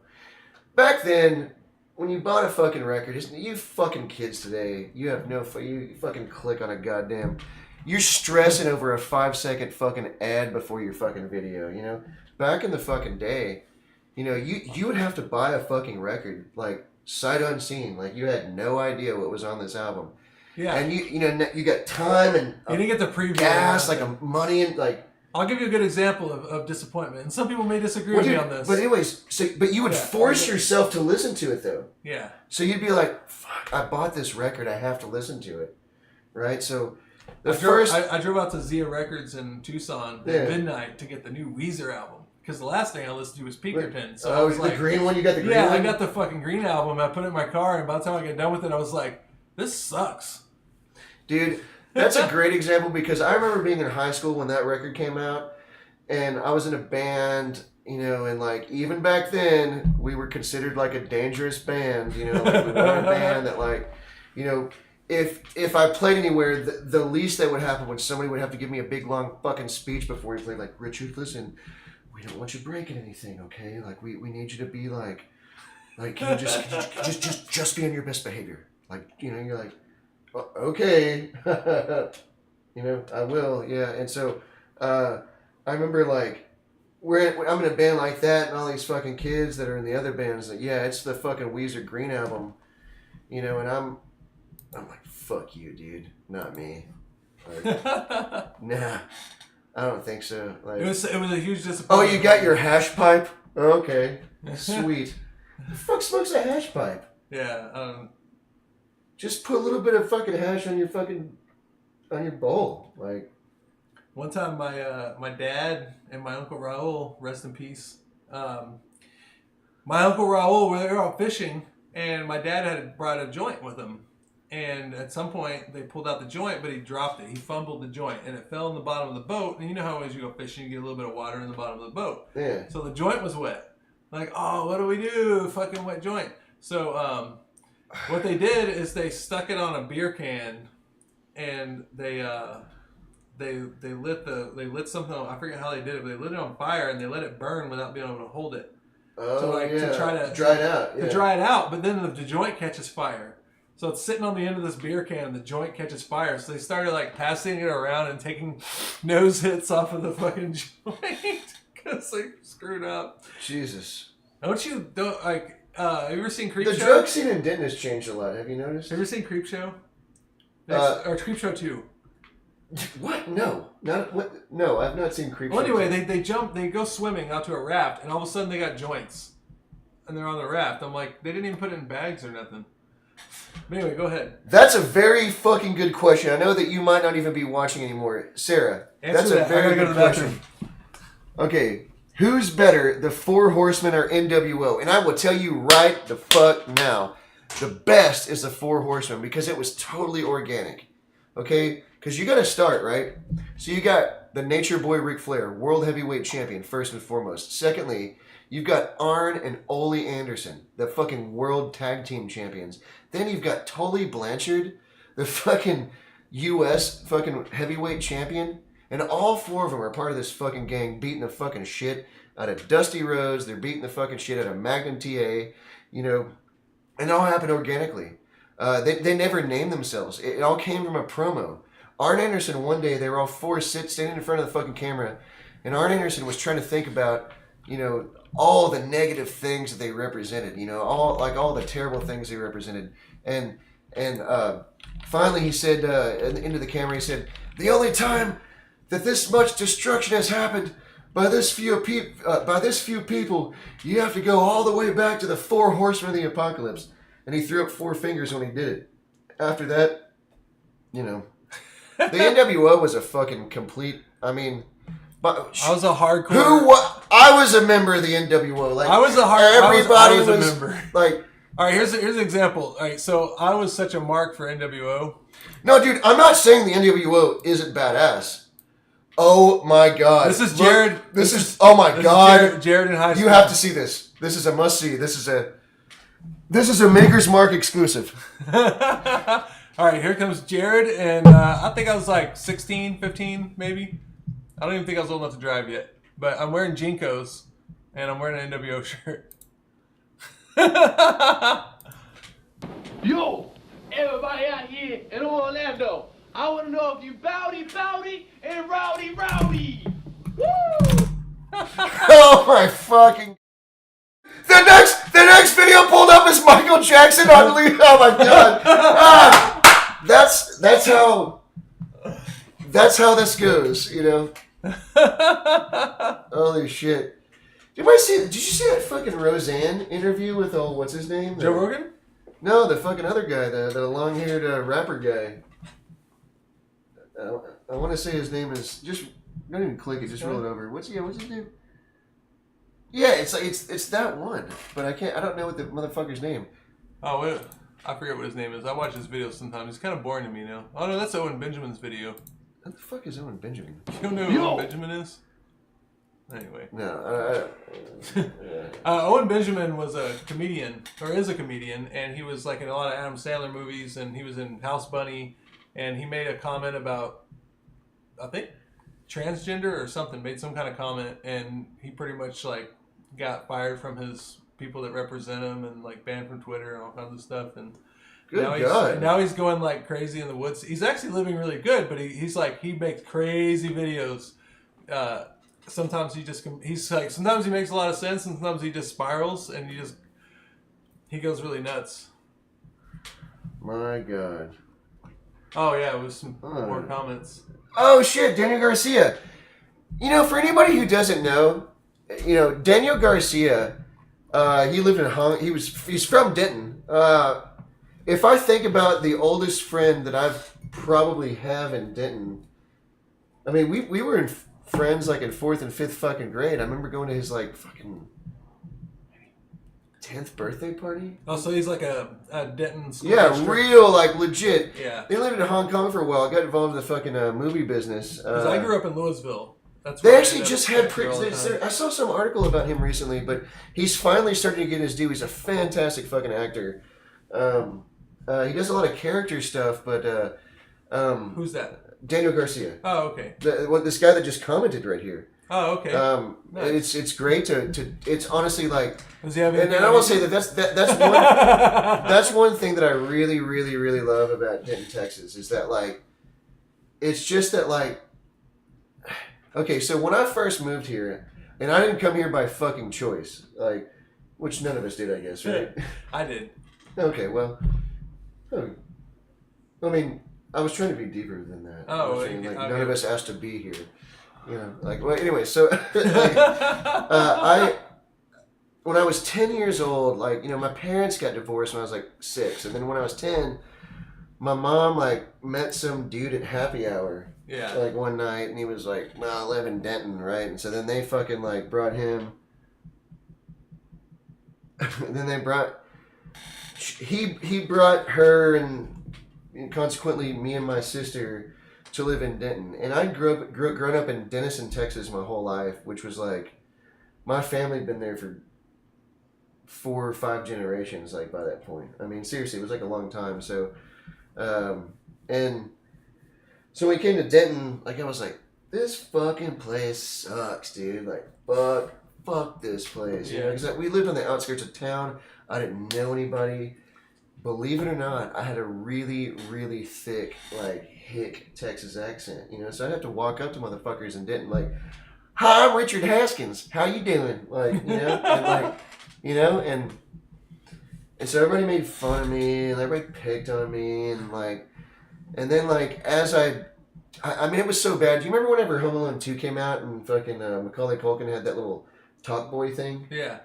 back then when you bought a fucking record, you fucking kids today, you have you fucking click on a goddamn, you're stressing over a 5-second fucking ad before your fucking video, you know? Back in the fucking day, you know, you would have to buy a fucking record, like, sight unseen. Like, you had no idea what was on this album. Yeah. And you know, you got time and you didn't get the preview. Gas, like, money and, like... I'll give you a good example of disappointment. And some people may disagree with me on this. But anyways, but you would force yourself to listen to it, though. Yeah. So you'd be like, fuck, I bought this record, I have to listen to it. Right? So... I drove out to Zia Records in Tucson at midnight to get the new Weezer album. Because the last thing I listened to was Pinkerton. So I was the green one? You got the green one? Yeah, I got the fucking green album. I put it in my car, and by the time I got done with it, I was like, this sucks. Dude, that's a great example, because I remember being in high school when that record came out, and I was in a band, you know, and like, even back then, we were considered like a dangerous band, you know, like we were a band that like, you know, if I played anywhere, the least that would happen was somebody would have to give me a big long fucking speech before we played, like, Richard, listen, we don't want you breaking anything, okay? Like, we need you to be like can you just be on your best behavior. Like, you know, you're like, oh, okay. You know, I will, yeah. And so I remember like I'm in a band like that, and all these fucking kids that are in the other bands, like, yeah, it's the fucking Weezer Green album, you know, and I'm like, fuck you, dude, not me. Like, nah, I don't think so. Like, it was a huge disappointment. Oh, you got your hash pipe? Okay, sweet. Who the fuck smokes a hash pipe? Yeah. Just put a little bit of fucking hash on your bowl, like. One time, my dad and my uncle Raul, rest in peace. My uncle Raul, we were out fishing, and my dad had brought a joint with him. And at some point, they pulled out the joint, but he dropped it. He fumbled the joint, and it fell in the bottom of the boat. And you know how as you go fishing, you get a little bit of water in the bottom of the boat. Yeah. So the joint was wet. Like, oh, what do we do? Fucking wet joint. So what they did is they stuck it on a beer can, and they lit something. I forget how they did it, but they lit it on fire and they let it burn without being able to hold it. Oh, to try to dry it out. Yeah. To dry it out, but then the joint catches fire. So it's sitting on the end of this beer can, and the joint catches fire. So they started like passing it around and taking nose hits off of the fucking joint because they screwed up. Jesus. Have you ever seen Creepshow? The drug scene in Denton has changed a lot. Have you noticed? Have you ever seen Creepshow? Or Creepshow 2? What? No. No, I've not seen Creepshow. Well, anyway, they go swimming out to a raft, and all of a sudden they got joints, and they're on the raft. I'm like, they didn't even put it in bags or nothing. But anyway, go ahead. That's a very fucking good question. I know that you might not even be watching anymore. Sarah, that's a very good question. Okay, who's better, the Four Horsemen or NWO? And I will tell you right the fuck now, the best is the Four Horsemen because it was totally organic. Okay? Because you got to start, right? So you got the Nature Boy Ric Flair, World Heavyweight Champion, first and foremost. Secondly, you've got Arn and Ole Anderson, the fucking World Tag Team Champions. Then you've got Tully Blanchard, the fucking U.S. fucking heavyweight champion. And all four of them are part of this fucking gang beating the fucking shit out of Dusty Rhodes. They're beating the fucking shit out of Magnum TA, you know. And it all happened organically. They never named themselves. It all came from a promo. Arn Anderson, one day, they were all four standing in front of the fucking camera. And Arn Anderson was trying to think about, you know, all the negative things that they represented, you know, all the terrible things they represented. And finally he said, into the camera, he said, the only time that this much destruction has happened by this few people, you have to go all the way back to the Four Horsemen of the Apocalypse. And he threw up four fingers when he did it. After that, you know, the NWO was a fucking complete, I mean... I was a hardcore... I was a member of the NWO. Like, I was a member. Like... Alright, here's an example. Alright, so I was such a mark for NWO. No, dude, I'm not saying the NWO isn't badass. Oh my god. This is Jared. Oh my god. Jared in high school. You have to see this. This is a must-see. This is a Maker's Mark exclusive. Alright, here comes Jared, and I think I was like 16, 15, maybe. I don't even think I was old enough to drive yet. But I'm wearing Jinkos, and I'm wearing an NWO shirt. Yo, everybody out here in Orlando, I want to know if you bowdy and rowdy. Woo! Oh my fucking... The next video pulled up is Michael Jackson on Lee. Oh my god. That's how this goes, you know. Holy shit. Did you see that fucking Roseanne interview with what's his name? Joe Rogan? No, the fucking other guy, the long-haired rapper guy. I want to say his name is don't even click it, just roll it over. What's his name? Yeah, it's that one, but I don't know what the motherfucker's name. Oh, wait, I forget what his name is. I watch his videos sometimes. He's kind of boring to me now. Oh no, that's Owen Benjamin's video. What the fuck is Owen Benjamin? You don't know who Owen Benjamin is? Anyway. No. Owen Benjamin was a comedian, or is a comedian, and he was like in a lot of Adam Sandler movies, and he was in House Bunny, and he made a comment about, I think, transgender or something, made some kind of comment, and he pretty much like got fired from his people that represent him and like banned from Twitter and all kinds of stuff. And now he's going like crazy in the woods. He's actually living really good, but he makes crazy videos. Sometimes sometimes he makes a lot of sense, and sometimes he just spirals and he goes really nuts. My God. Oh yeah, it was some more comments. Oh shit, Daniel Garcia. You know, for anybody who doesn't know, you know, Daniel Garcia, he lived in he's from Denton. If I think about the oldest friend that I've probably have in Denton, I mean, we were friends like in 4th and 5th fucking grade. I remember going to his like fucking 10th birthday party. Oh, so he's like a Denton school Yeah, district. real, like, legit. Yeah. They lived in Hong Kong for a while. I got involved in the fucking movie business. Because I grew up in Louisville. That's They where I actually ended just up had... back there all the time. I saw some article about him recently, but he's finally starting to get his due. He's a fantastic fucking actor. He does a lot of character stuff, but... Who's that? Daniel Garcia. Oh, okay. This guy that just commented right here. Oh, okay. Nice. It's great to it's honestly like, Does he have and I will say that's one that's one thing that I really really really love about Denton, Texas, is that like, it's just that like, okay, so when I first moved here, and I didn't come here by fucking choice, like, which none of us did, I guess, right? I did. Okay, well, I mean, I was trying to be deeper than that. Oh, I was saying, like, okay. none of us asked to be here. You know, like, well, anyway, so like, when I was 10 years old, like, you know, my parents got divorced when I was like 6, and then when I was 10, my mom like met some dude at happy hour, Yeah. like one night, and he was like, "Well, I live in Denton, right?" And so then they fucking like brought him. Then they brought he brought her and consequently me and my sister to live in Denton, and I grown up in Denison, Texas, my whole life, which was like, my family had been there for 4 or 5 generations. Like, by that point, I mean, seriously, it was like a long time. So, and so when we came to Denton, like, I was like, this fucking place sucks, dude. Like, fuck this place. You know, because we lived on the outskirts of town. I didn't know anybody. Believe it or not, I had a really, really thick, like, hick Texas accent, you know, so I'd have to walk up to motherfuckers in Denton, like, "Hi, I'm Richard Haskins. How you doing?" Like, you know, and like, you know, and so everybody made fun of me, and everybody picked on me, and like, and then like, as I mean, it was so bad. Do you remember whenever Home Alone 2 came out, and fucking Macaulay Culkin had that little talk boy thing? Yeah.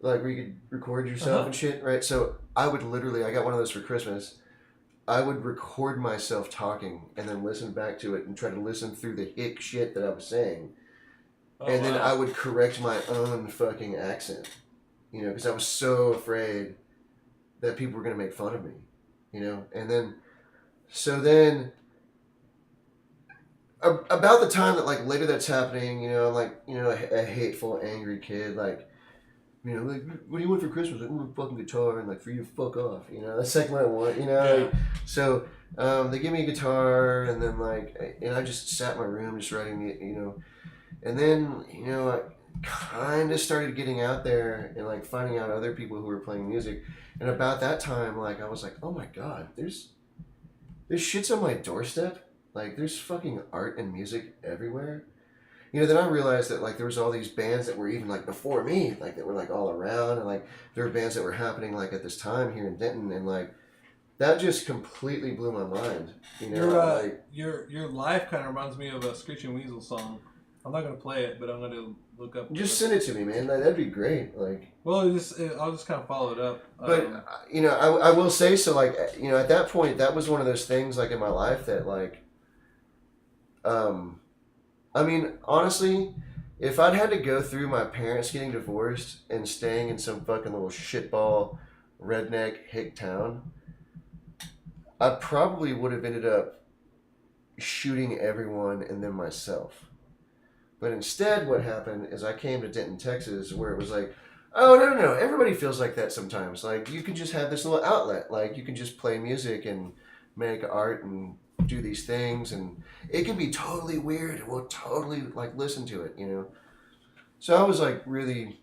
Like, where you could record yourself and shit, right? So I would literally, I got one of those for Christmas. I would record myself talking and then listen back to it and try to listen through the hick shit that I was saying. And then I would correct my own fucking accent, you know, because I was so afraid that people were going to make fun of me, you know? And then, so then, about the time that, like, later that's happening, you know, like, you know, a hateful, angry kid, like, you know, like, what do you want for Christmas? Like, I want a fucking guitar, and like, for you to fuck off, you know, that's like what I want, you know. Yeah. Like, so they give me a guitar, and then like, and I just sat in my room just writing, you know, and then, you know, I kind of started getting out there and like finding out other people who were playing music, and about that time, like, I was like, oh my god, there's shit's on my doorstep, like, there's fucking art and music everywhere. You know, then I realized that, like, there was all these bands that were even, like, before me, like, that were, like, all around, and, like, there were bands that were happening, like, at this time here in Denton, and, like, that just completely blew my mind, you know? Your life kind of reminds me of a Screeching Weasel song. I'm not going to play it, but I'm going to look up... Just send it to me, man. That'd be great, like... Well, I'll just kind of follow it up. But, you know, I will say, so, like, you know, at that point, that was one of those things, like, in my life that, like, I mean, honestly, if I'd had to go through my parents getting divorced and staying in some fucking little shitball, redneck, hick town, I probably would have ended up shooting everyone and then myself. But instead, what happened is I came to Denton, Texas, where it was like, oh, no, everybody feels like that sometimes. Like, you can just have this little outlet. Like, you can just play music and make art and do these things, and it can be totally weird, and we'll totally like listen to it, you know. So I was like really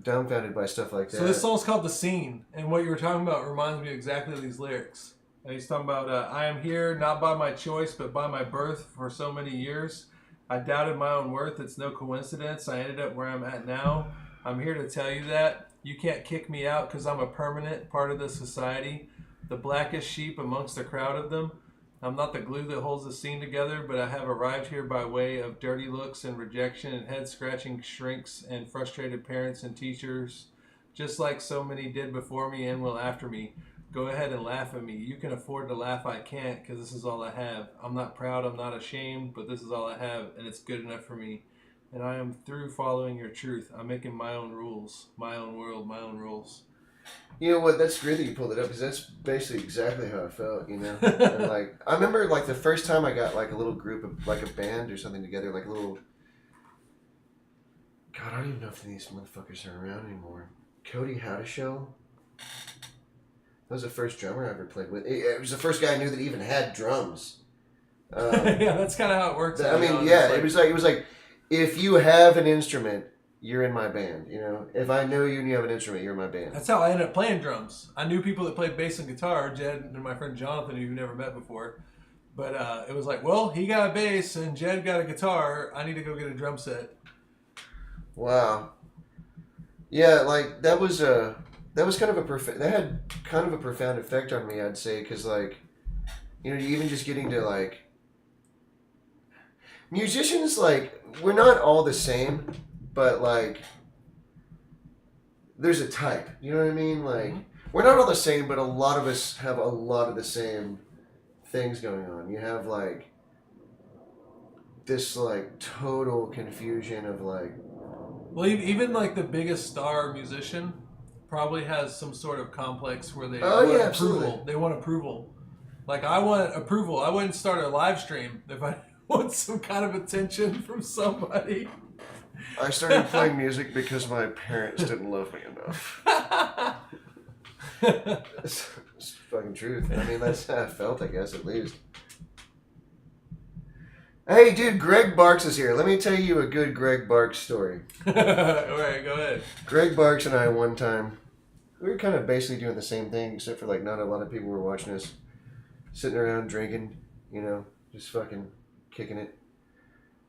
dumbfounded by stuff like that. So this song's called The Scene, and what you were talking about reminds me exactly of these lyrics. And he's talking about, I am here not by my choice but by my birth for so many years. I doubted my own worth. It's no coincidence I ended up where I'm at now. I'm here to tell you that you can't kick me out because I'm a permanent part of the society, the blackest sheep amongst a crowd of them. I'm not the glue that holds the scene together, but I have arrived here by way of dirty looks and rejection and head-scratching shrinks and frustrated parents and teachers, just like so many did before me and will after me. Go ahead and laugh at me. You can afford to laugh. I can't, because this is all I have. I'm not proud. I'm not ashamed, but this is all I have, and it's good enough for me. And I am through following your truth. I'm making my own rules, my own world, my own rules. You know what? That's great that you pulled it up, because that's basically exactly how I felt. You know, and like I remember like the first time I got like a little group of like a band or something together, like a little. God, I don't even know if these motherfuckers are around anymore. Cody had a show. That was the first drummer I ever played with. It was the first guy I knew that even had drums. Yeah, that's kind of how it works. I mean, yeah, it was like if you have an instrument, you're in my band. You know, if I know you and you have an instrument, you're in my band. That's how I ended up playing drums. I knew people that played bass and guitar, Jed and my friend Jonathan, who you've never met before. But it was like, well, he got a bass and Jed got a guitar. I need to go get a drum set. Wow. Yeah, like that was kind of that had kind of a profound effect on me, I'd say, because like, you know, even just getting to like musicians, like we're not all the same, but like there's a type. You know what I mean? Like we're not all the same, but a lot of us have a lot of the same things going on. You have like this like total confusion of like. Well, even like the biggest star musician probably has some sort of complex where they want approval. Absolutely. They want approval. Like I want approval. I wouldn't start a live stream if I want some kind of attention from somebody. I started playing music because my parents didn't love me enough. It's fucking truth. I mean, that's how I felt, I guess, at least. Hey, dude, Greg Barks is here. Let me tell you a good Greg Barks story. All right, go ahead. Greg Barks and I, one time, we were kind of basically doing the same thing, except for, like, not a lot of people were watching us. Sitting around drinking, you know, just fucking kicking it.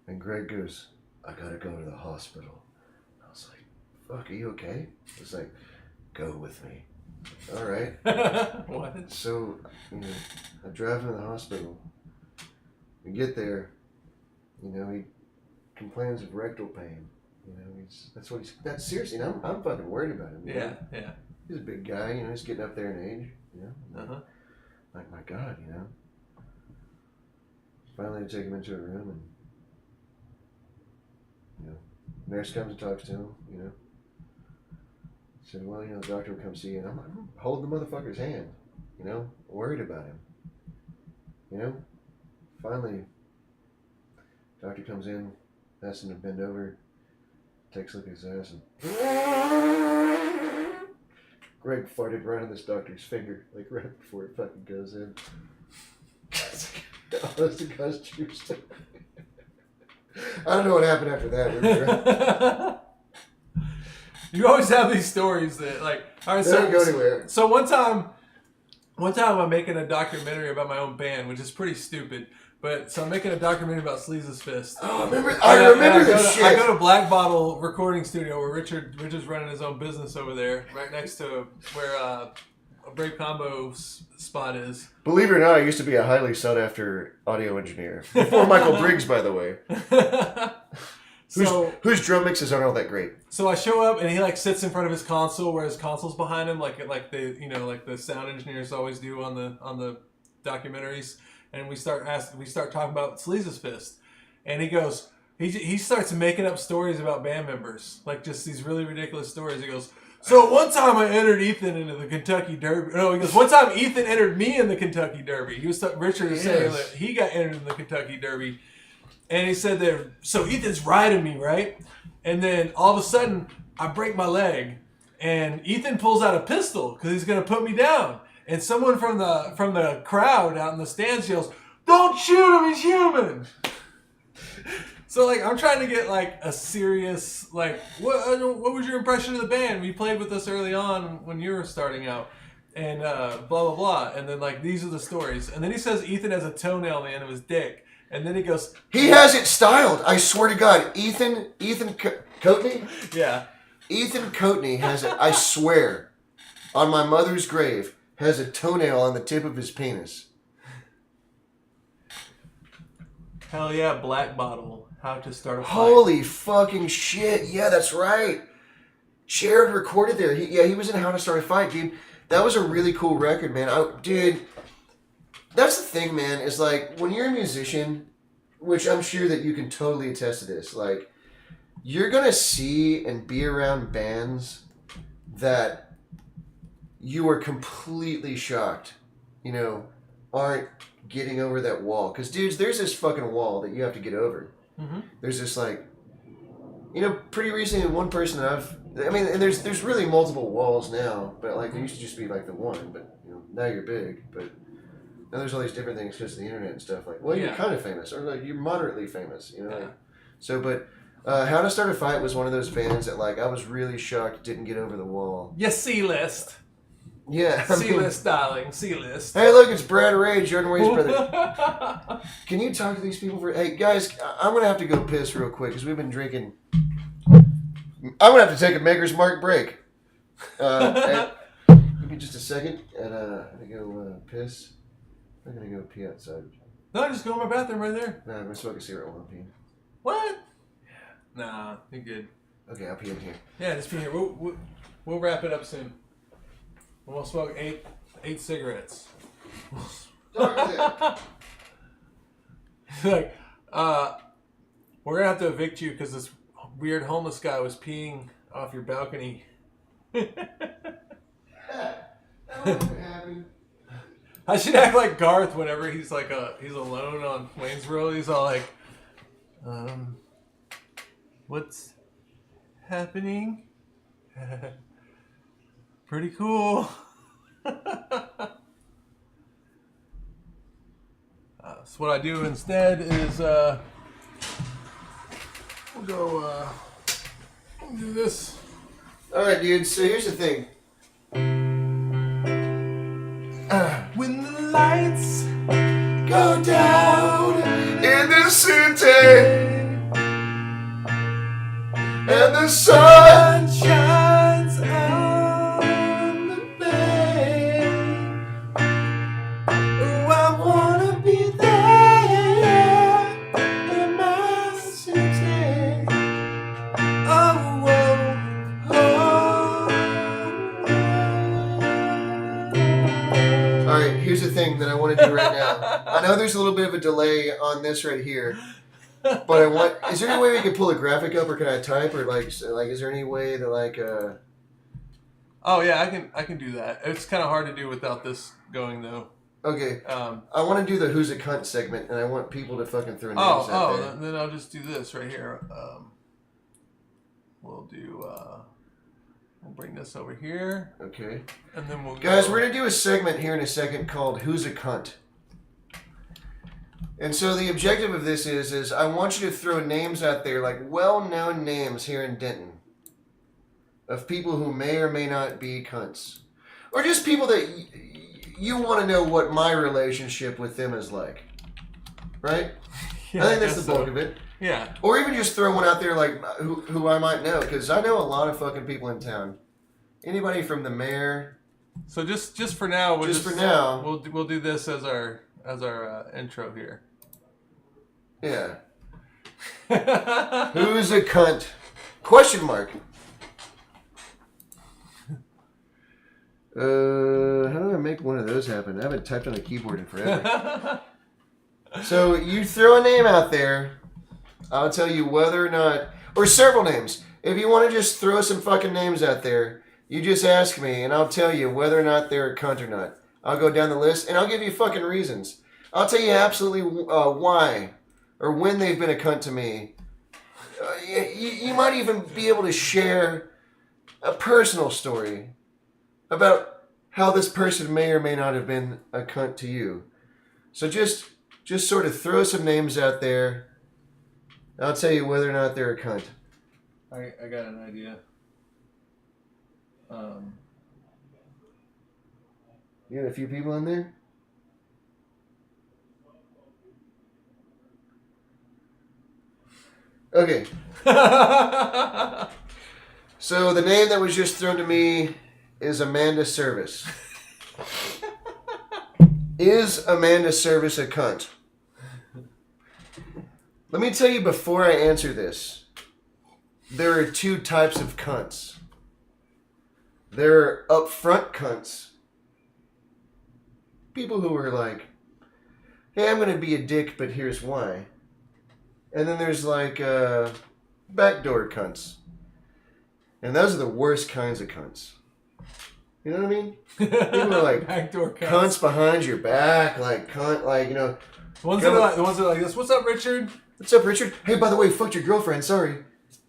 And Greg goes, I gotta go to the hospital. I was like, fuck, are you okay? He's like, go with me. All right. What? So, you know, I drive him to the hospital. We get there. You know, he complains of rectal pain. You know, that's seriously, and I'm fucking worried about him. Yeah, yeah. He's a big guy, you know, he's getting up there in age, you know. Uh-huh. Like, my God, you know. Finally, I take him into a room and, you know, nurse comes and talks to him, you know. Said, well, you know, the doctor will come see you. And I'm like, hold the motherfucker's hand, you know, worried about him. You know, finally, doctor comes in, asks him to bend over, takes a look at his ass, and Greg farted right on this doctor's finger, like right before it fucking goes in. Honest to God's true story. I don't know what happened after that. You always have these stories that, like, all right, They don't go anywhere. So one time I'm making a documentary about my own band, which is pretty stupid. But so I'm making a documentary about Sleaze's Fist. Oh, I remember this shit. I go to Black Bottle Recording Studio where Richard's running his own business over there, right next to where a Brave Combo spot is. Believe it or not, I used to be a highly sought after audio engineer. Before Michael Briggs, by the way. Whose drum mixes aren't all that great. So I show up and he like sits in front of his console where his console's behind him, like the sound engineers always do on the documentaries. And we start talking about Sleaze's Fist, and he starts making up stories about band members, like just these really ridiculous stories. He goes, so one time I entered Ethan into the Kentucky Derby. No, he goes, one time Ethan entered me in the Kentucky Derby. Richard is saying that he got entered in the Kentucky Derby, and he said that so Ethan's riding me, right? And then all of a sudden I break my leg, and Ethan pulls out a pistol because he's gonna put me down. And someone from the crowd out in the stands yells, "Don't shoot him! He's human!" So like I'm trying to get like a serious like what was your impression of the band? You played with us early on when you were starting out, and blah blah blah. And then like these are the stories. And then he says Ethan has a toenail on the end of his dick. And then he goes, he has it styled. I swear to God, Ethan Coatney. Yeah, Ethan Coatney has it. I swear, on my mother's grave. Has a toenail on the tip of his penis. Hell yeah, Black Bottle. How to start a fight. Holy fucking shit. Yeah, that's right. Jared recorded there. He was in How to Start a Fight, dude. That was a really cool record, man. Dude, that's the thing, man, is like, when you're a musician, which I'm sure that you can totally attest to this, like, you're going to see and be around bands that you are completely shocked, you know, aren't getting over that wall. Because, dudes, there's this fucking wall that you have to get over. Mm-hmm. There's this, like, you know, pretty recently, one person and there's really multiple walls now, but, like, there used to just be, like, the one, but, you know, now you're big, but now there's all these different things because of the internet and stuff. Like, well, you're kind of famous, or, like, you're moderately famous, you know? Like, so, but How to Start a Fight was one of those bands that, like, I was really shocked didn't get over the wall. Yes, C-list. Yeah. C-list, darling. C-list. Hey, look, it's Brad Ray, Jordan Ray's brother. Can you talk to these people for... Hey, guys, I'm going to have to go piss real quick because we've been drinking... I'm going to have to take a Maker's Mark break. Give me just a second, and I'm going to go piss. I'm going to go pee outside. No, just go in my bathroom right there. No, I'm going to smoke a cigarette while I'm peeing. What? Nah, you're good. Okay, I'll pee in here. Yeah, just pee here. We'll wrap it up soon. We'll smoke eight cigarettes. Like, we're gonna have to evict you because this weird homeless guy was peeing off your balcony. That won't happen. I should act like Garth whenever he's like he's alone on Waynesboro. He's all like, what's happening? Pretty cool. So what I do instead is we'll go do this. All right, dude. So here's the thing. When the lights Go down in the city, and the sun shines on the bay. Oh, I wanna be there in my city. Oh, oh, oh. All right, here's the thing that I want to do right now. I know there's a little bit of a delay on this right here, but is there any way we can pull a graphic up, or can I type, or like is there any way that like Oh yeah, I can do that. It's kind of hard to do without this going though. Okay. I want to do the Who's a Cunt segment, and I want people to fucking throw names out there. Then I'll just do this right here. We'll do. We'll bring this over here. Okay. And then we'll Guys, we're going to do a segment here in a second called Who's a Cunt. And so the objective of this is I want you to throw names out there, like well-known names here in Denton, of people who may or may not be cunts. Or just people that you want to know what my relationship with them is like. Right? Yeah, I think that's the bulk of it. Yeah. Or even just throw one out there like who I might know, because I know a lot of fucking people in town. Anybody from the mayor. So just for now, we'll do this as our intro here. Yeah. Who's a cunt? Question mark. How do I make one of those happen? I haven't typed on a keyboard in forever. So you throw a name out there. I'll tell you whether or not, or several names. If you want to just throw some fucking names out there, you just ask me, and I'll tell you whether or not they're a cunt or not. I'll go down the list, and I'll give you fucking reasons. I'll tell you absolutely why, or when they've been a cunt to me. You might even be able to share a personal story about how this person may or may not have been a cunt to you. So just sort of throw some names out there. I'll tell you whether or not they're a cunt. I got an idea. You got a few people in there? Okay. So the name that was just thrown to me is Amanda Service. Is Amanda Service a cunt? Let me tell you before I answer this, there are two types of cunts. There are upfront cunts, people who are like, hey, I'm gonna be a dick, but here's why. And then there's like backdoor cunts, and those are the worst kinds of cunts. You know what I mean? People are like backdoor cunts behind your back, like cunt, like The ones that are like this. What's up, Richard? What's up, Richard? Hey, by the way, fucked your girlfriend. Sorry.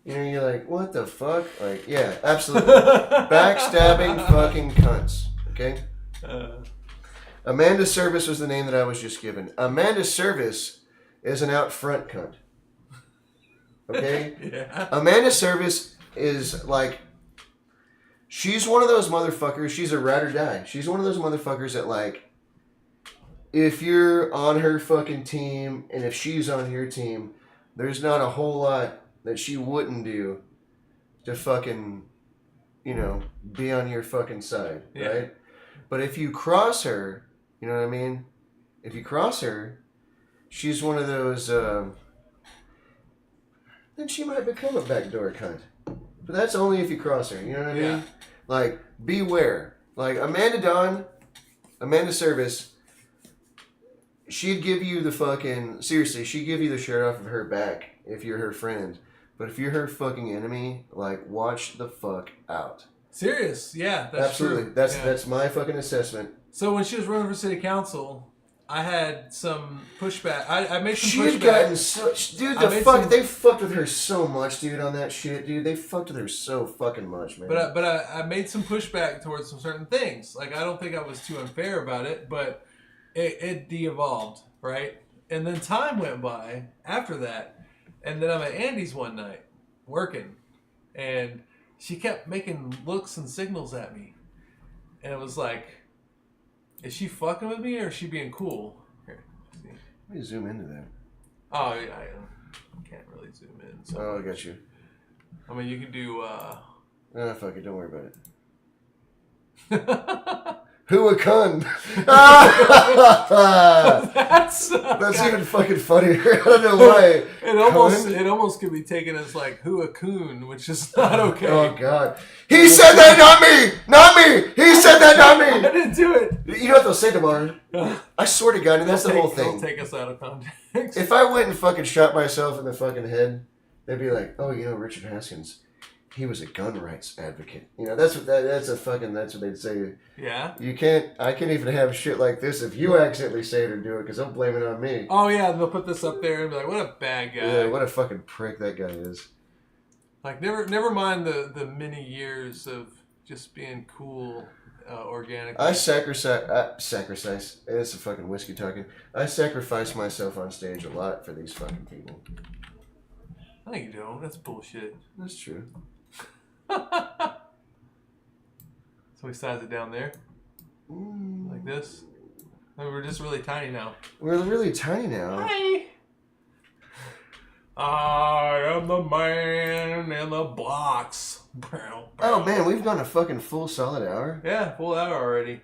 You're like, what the fuck? Like, yeah, absolutely. Backstabbing fucking cunts. Okay? Amanda Service was the name that I was just given. Amanda Service is an out front cunt. Okay? Yeah. Amanda Service is like, she's one of those motherfuckers. She's a ride or die. She's one of those motherfuckers that, like, if you're on her fucking team and if she's on your team, there's not a whole lot that she wouldn't do to fucking, be on your fucking side, right? But if you cross her, you know what I mean? If you cross her, she's one of those, then she might become a backdoor cunt. But that's only if you cross her, you know what I mean? Like, beware. Like, Amanda Service, she'd give you the fucking, seriously, she'd give you the shirt off of her back if you're her friend. But if you're her fucking enemy, like, watch the fuck out. Serious? Yeah, that's absolutely true. That's my fucking assessment. So when she was running for city council, I had some pushback. I made some she pushback. She had gotten such... Dude, they fucked with her so much, dude, on that shit, dude. They fucked with her so fucking much, man. But I made some pushback towards some certain things. Like, I don't think I was too unfair about it, but it de-evolved, right? And then time went by after that. And then I'm at Andy's one night, working, and she kept making looks and signals at me. And it was like, is she fucking with me or is she being cool? Here, see. Let me zoom into that. Oh, yeah, I can't really zoom in. So oh, I got you. I mean, you can do... fuck it, don't worry about it. Who a cunt? That's even fucking funnier. I don't know why. It almost could be taken as like who a coon, which is not okay. Oh god. He said that, not me! Not me! He said that, not me! I didn't do it. You know what they'll say tomorrow? I swear to God, and that's the whole thing. They'll take us out of context. If I went and fucking shot myself in the fucking head, they'd be like, oh, Richard Haskins, he was a gun rights advocate. That's what they'd say. Yeah. I can't even have shit like this if you accidentally say it or do it, because they'll blame it on me. Oh yeah, they'll put this up there and be like, what a bad guy. Yeah, what a fucking prick that guy is. Like, never mind the many years of just being cool organically. I sacrifice. It's a fucking whiskey talking. I sacrifice myself on stage a lot for these fucking people. I think you don't. That's bullshit. That's true. So we size it down there. Like this. I mean, we're just really tiny now. We're really tiny now. Hi. I am the man in the box. Oh man, we've gone a fucking full solid hour. Yeah, full hour already.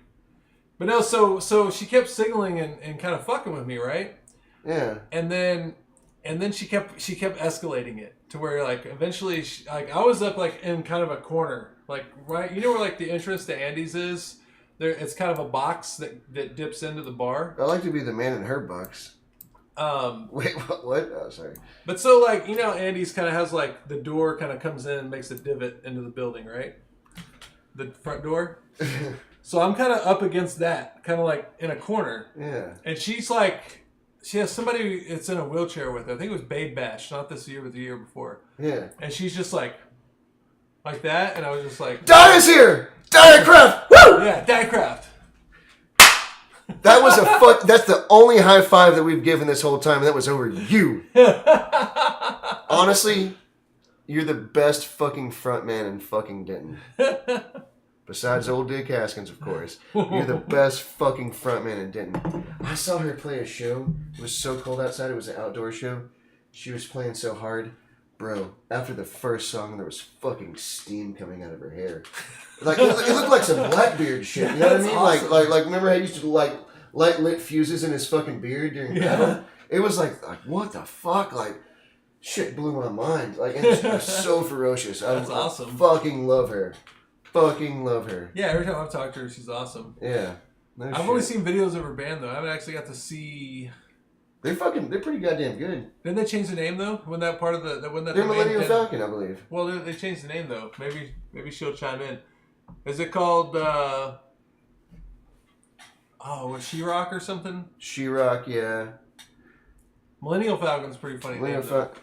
But no, so she kept signaling and kind of fucking with me, right? Yeah. And then she kept escalating it to where like eventually I was up like in kind of a corner, like right, where like the entrance to Andy's is. There, it's kind of a box that dips into the bar. I like to be the man in her box. Wait, what? Oh, sorry. But so like Andy's kind of has like the door kind of comes in and makes a divot into the building, right? The front door. So I'm kind of up against that, kind of like in a corner. Yeah. And she's like. She has somebody that's in a wheelchair with her. I think it was Babe Bash, not this year, but the year before. Yeah. And she's just like that, and I was just like... Diana's here! Diana Kraft! Woo! Yeah, Diana Kraft. That was that's the only high five that we've given this whole time, and that was over you. Honestly, you're the best fucking frontman in fucking Denton. Besides old Dick Haskins, of course. You're the best fucking frontman in Denton. I saw her play a show. It was so cold outside. It was an outdoor show. She was playing so hard. Bro, after the first song, there was fucking steam coming out of her hair. Like, it looked like some Blackbeard shit. You know what I mean? Awesome. Like remember how he used to light lit fuses in his fucking beard during battle? It was like, what the fuck? Like, shit blew my mind. Like, and she was so ferocious. That's awesome. Fucking love her. Fucking love her. Yeah, every time I've talked to her, she's awesome. Yeah. No I've shit. only seen videos of her band though. I haven't actually got to see. They're pretty goddamn good. Didn't they change the name though? When that part of the when that They're the main Millennium band- Falcon, I believe. Well, they changed the name though. Maybe she'll chime in. Is it called? She-Rock or something? She-Rock, yeah. Millennial Falcon's pretty funny. Millennium name, though. Falcon.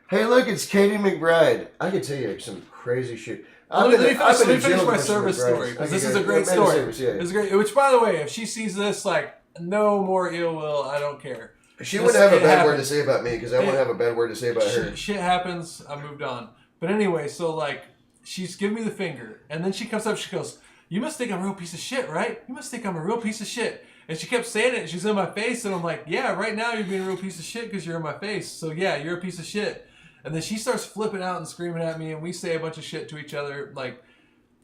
Hey, look, it's Katie McBride. I could tell you some crazy shit. Let me finish jail my with service McBride's. story because Okay, this is go. a great Yeah, story. service, yeah. It's great. Which, by the way, if she sees this, like, no more ill will. I don't care. She This- wouldn't have a it bad word to happens. say about me because I wouldn't have a bad word to say about her. Shit happens. I moved on. But anyway, so like, she's giving me the finger, and then she comes up. She goes, "You must think I'm a real piece of shit, right? You must think I'm a real piece of shit." And she kept saying it. And she's in my face, and I'm like, "Yeah, right now you're being a real piece of shit because you're in my face. So yeah, you're a piece of shit." And then she starts flipping out and screaming at me, and we say a bunch of shit to each other, like,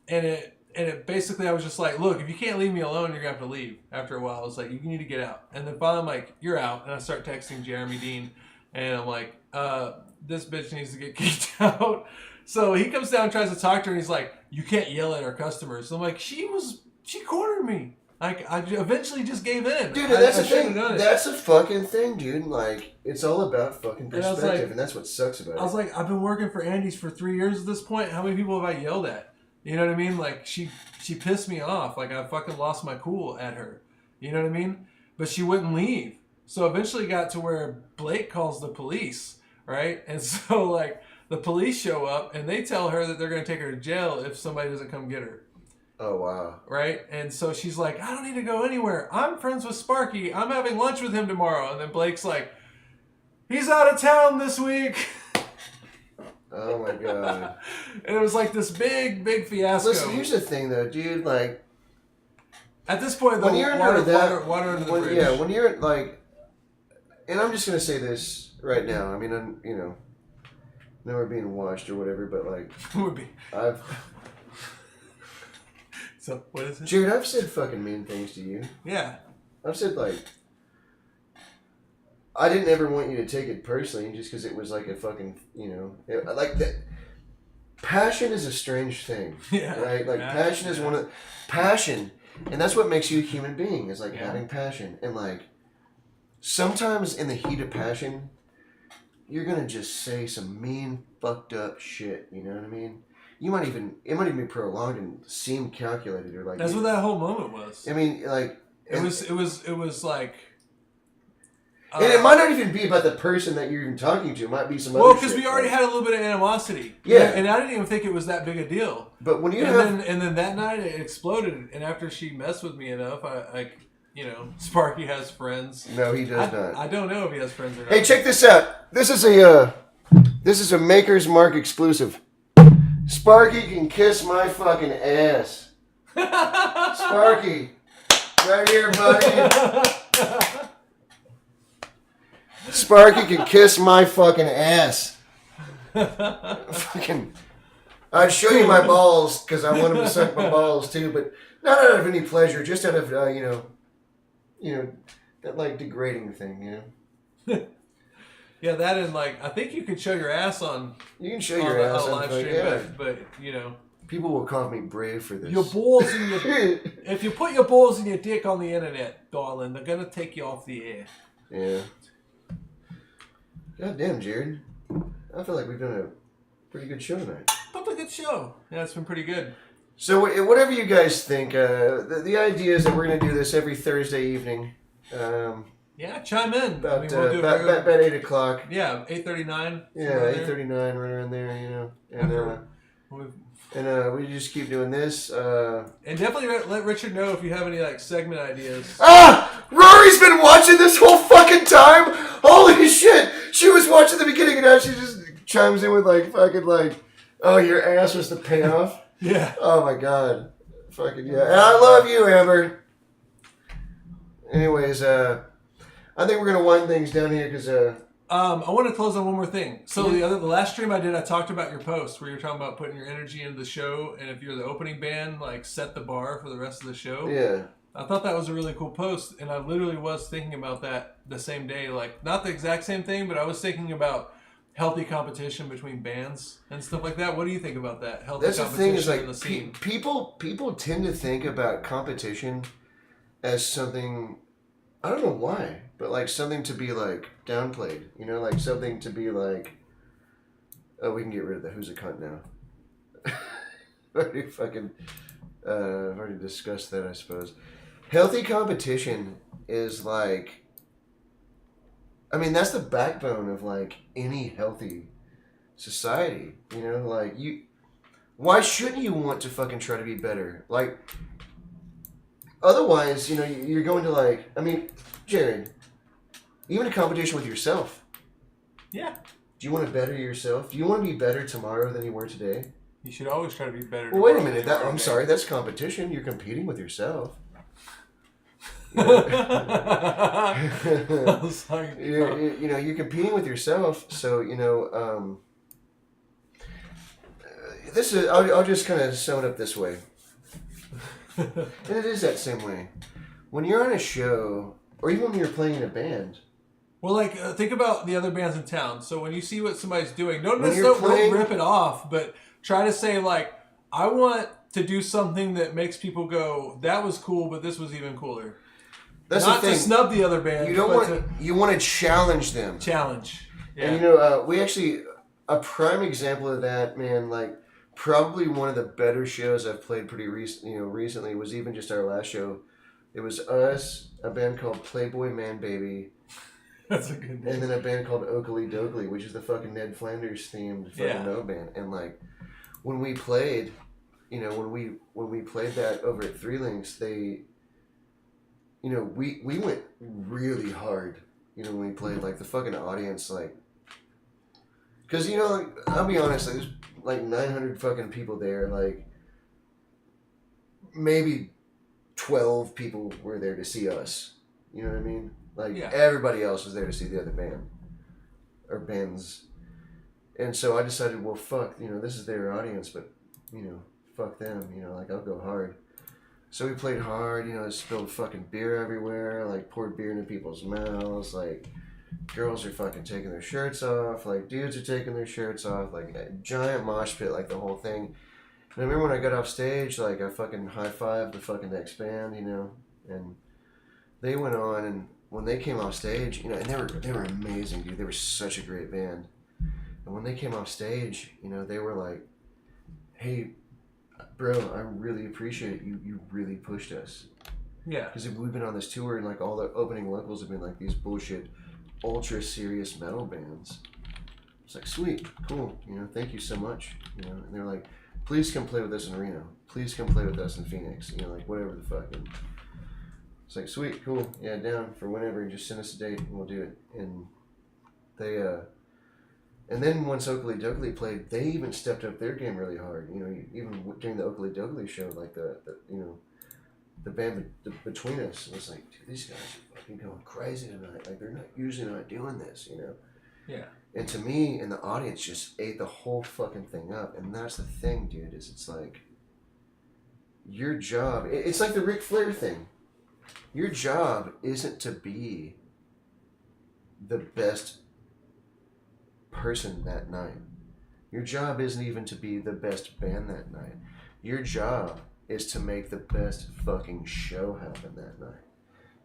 and it basically, I was just like, "Look, if you can't leave me alone, you're gonna have to leave." After a while, I was like, "You need to get out." And then finally, I'm like, "You're out." And I start texting Jeremy Dean, and I'm like, "This bitch needs to get kicked out." So he comes down, and tries to talk to her, and he's like, "You can't yell at our customers." So I'm like, she cornered me. Like, I eventually just gave in. Dude, that's I the shouldn't thing. have done it. That's a fucking thing, dude. Like, it's all about fucking And I was perspective, like- and that's what sucks about it. I was like, I've been working for Andy's for 3 years at this point. How many people have I yelled at? You know what I mean? Like, she pissed me off. Like, I fucking lost my cool at her. You know what I mean? But she wouldn't leave. So eventually got to where Blake calls the police, right? And so, like, the police show up, and they tell her that they're going to take her to jail if somebody doesn't come get her. Oh, wow. Right? And so she's like, "I don't need to go anywhere. I'm friends with Sparky. I'm having lunch with him tomorrow." And then Blake's like, "He's out of town this week." Oh, my God. And it was like this big fiasco. Listen, here's the thing, though, dude. Like, At this point, though, when you're under that... water under the bridge. Yeah, when you're, like... And I'm just going to say this right now. I mean, I'm, you know, we're being watched or whatever, but, like... Would be. So, what is it? Jared, I've said fucking mean things to you. Yeah. I've said, like... I didn't ever want you to take it personally just because it was like a fucking, you know... like, that... Passion is a strange thing. Yeah. Right? Like, passion is one of... Passion... And that's what makes you a human being, is like having passion. And like, sometimes in the heat of passion, you're gonna just say some mean, fucked up shit. You know what I mean? It might even be prolonged and seem calculated or like. That's what that whole moment was. I mean, like. It was like. And it might not even be about the person that you're even talking to. It might be some other Well, because shit, we already like, had a little bit of animosity. Yeah. And I didn't even think it was that big a deal. But when you And then that night it exploded. And after she messed with me enough, Sparky has friends. No, he does not. I don't know if he has friends or not. Hey, check this out. This is a Maker's Mark exclusive. Sparky can kiss my fucking ass. Sparky, right here, buddy. Sparky can kiss my fucking ass. Fucking, I'd show you my balls because I want him to suck my balls too, but not out of any pleasure, just out of that like degrading thing, you know. Yeah, that and like I think you can show your ass on. You can show your ass on a on live fuck, stream, yeah. but you know. People will call me brave for this. Your balls and your if you put your balls and your dick on the internet, darling, they're gonna take you off the air. Yeah. God damn, Jared. I feel like we've done a pretty good show tonight. But a good show. Yeah, it's been pretty good. So whatever you guys think, the idea is that we're going to do this every Thursday evening. Yeah, chime in. About, we'll do it about 8 o'clock. Yeah, 8:39. Yeah, 8:39, right around there, you know. And we just keep doing this. And definitely let Richard know if you have any like segment ideas. Ah! Rory's been watching this whole fucking time! Holy shit! She was watching the beginning and now she just chimes in with like fucking like, "Oh, your ass was the payoff." Yeah. Oh my god. Fucking yeah. And I love you, Amber. Anyways, I think we're gonna wind things down here because I want to close on one more thing. So the last stream I did, I talked about your post where you were talking about putting your energy into the show, and if you're the opening band, like set the bar for the rest of the show. yeah. I thought that was a really cool post, and I literally was thinking about that the same day. Like, not the exact same thing, but I was thinking about healthy competition between bands and stuff like that. What do you think about that? Healthy That's the competition thing is like in the scene. people tend to think about competition as something, I don't know why, but like something to be like downplayed, you know, like something to be like, oh, we can get rid of the who's a cunt now. Already fucking, I've already discussed that, I suppose. Healthy competition is like, I mean, that's the backbone of like any healthy society, you know, like why shouldn't you want to fucking try to be better? Like, otherwise, you know, you're going to like, I mean, Jared, even a competition with yourself. Yeah. Do you want to better yourself? Do you want to be better tomorrow than you were today? You should always try to be better. Well, wait a minute. I'm sorry. That's competition. You're competing with yourself. I'm sorry. You're competing with yourself. So, you know, this is. I'll just kind of sum it up this way. And it is that same way. When you're on a show, or even when you're playing in a band. Well, like, think about the other bands in town. So when you see what somebody's doing, don't rip it off, but try to say, like, I want to do something that makes people go, that was cool, but this was even cooler. That's Not the thing. to snub the other band. You want to challenge them. Challenge. Yeah. And, you know, we actually, a prime example of that, man, like, probably one of the better shows I've played recently was even just our last show. It was us, a band called Playboy Man Baby. That's a good name. And then a band called Oakley Dokley, which is the fucking Ned Flanders themed fucking metal band. And like, when we played, you know, when we played that over at Three Links, they, you know, we went really hard. You know, when we played, like the fucking audience, like, because you know, like, I'll be honest, like, there's like 900 fucking people there. Like, maybe 12 people were there to see us. You know what I mean? Like, everybody else was there to see the other band. Or bands. And so I decided, well, fuck, you know, this is their audience, but, you know, fuck them, you know, like, I'll go hard. So we played hard, you know, spilled fucking beer everywhere, like, poured beer into people's mouths, like, girls are fucking taking their shirts off, like, dudes are taking their shirts off, like, a giant mosh pit, like, the whole thing. And I remember when I got off stage, like, I fucking high-fived the fucking next band, you know, and they went on, and when they came off stage, you know, and they were amazing, dude. They were such a great band. And when they came off stage, you know, they were like, "Hey, bro, I really appreciate it. You really pushed us." Yeah. Because we've been on this tour, and like all the opening locals have been like these bullshit, ultra serious metal bands. It's like, sweet, cool, you know, thank you so much, you know. And they're like, "Please come play with us in Reno. Please come play with us in Phoenix." You know, like whatever the fuck. And it's like, sweet, cool, yeah, down for whenever, just send us a date and we'll do it. And they, and then once Oakley Dokley played, they even stepped up their game really hard. You know, even during the Oakley Dokley show, like the you know, the band between us was like, dude, these guys are fucking going crazy tonight. Like, they're usually not doing this, you know? Yeah. And to me, and the audience just ate the whole fucking thing up. And that's the thing, dude, is it's like, your job, it's like the Ric Flair thing. Your job isn't to be the best person that night. Your job isn't even to be the best band that night. Your job is to make the best fucking show happen that night.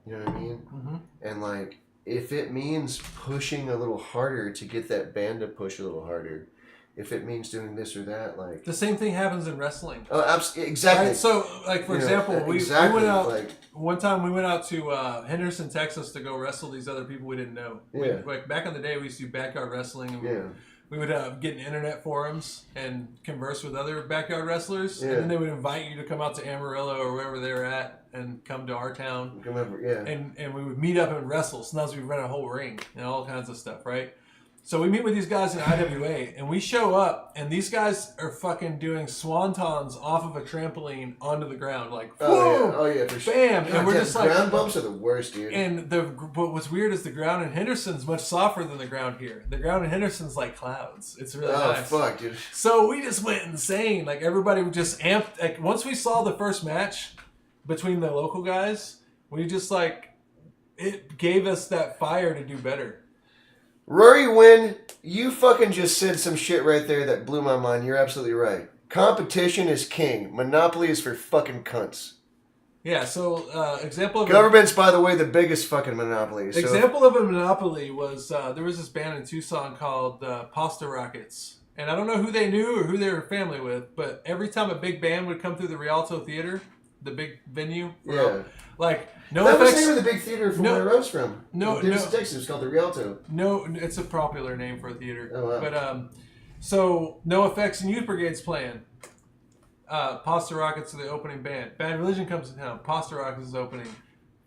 You know what I mean? Mm-hmm. And like, if it means pushing a little harder to get that band to push a little harder, if it means doing this or that, like... The same thing happens in wrestling. Oh, absolutely, exactly. Right? So, like, for example, we went out... like, one time we went out to Henderson, Texas to go wrestle these other people we didn't know. Yeah. Like, back in the day, we used to do backyard wrestling. And we would get in internet forums and converse with other backyard wrestlers. Yeah. And then they would invite you to come out to Amarillo or wherever they were at and come to our town. Come over, yeah. And we would meet up and wrestle. Sometimes we'd rent a whole ring and all kinds of stuff, right? So we meet with these guys in IWA, and we show up, and these guys are fucking doing swantons off of a trampoline onto the ground, like, whoa, oh yeah, for sure. Bam, God, and we're just like, ground bumps are the worst, dude. And but what's weird is the ground in Henderson's much softer than the ground here. The ground in Henderson's like clouds. It's really nice. Oh fuck, dude. So we just went insane. Like, everybody would just amped. Like, once we saw the first match between the local guys, we just like, it gave us that fire to do better. Rory Wynn, you fucking just said some shit right there that blew my mind. You're absolutely right. Competition is king. Monopoly is for fucking cunts. Yeah, so example of Government's, by the way, the biggest fucking monopoly. So example of a monopoly was there was this band in Tucson called Pasta Rockets, and I don't know who they knew or who they were family with, but every time a big band would come through the Rialto Theater, the big venue, yeah, like no that was effects. the name of the big theater from where I was from. No, in Texas, Texas, it's called the Rialto. No, it's a popular name for a theater. Oh, wow. But so No Effects and Youth Brigade's playing. Pasta Rockets are the opening band. Bad Religion comes to town. Pasta Rockets is opening.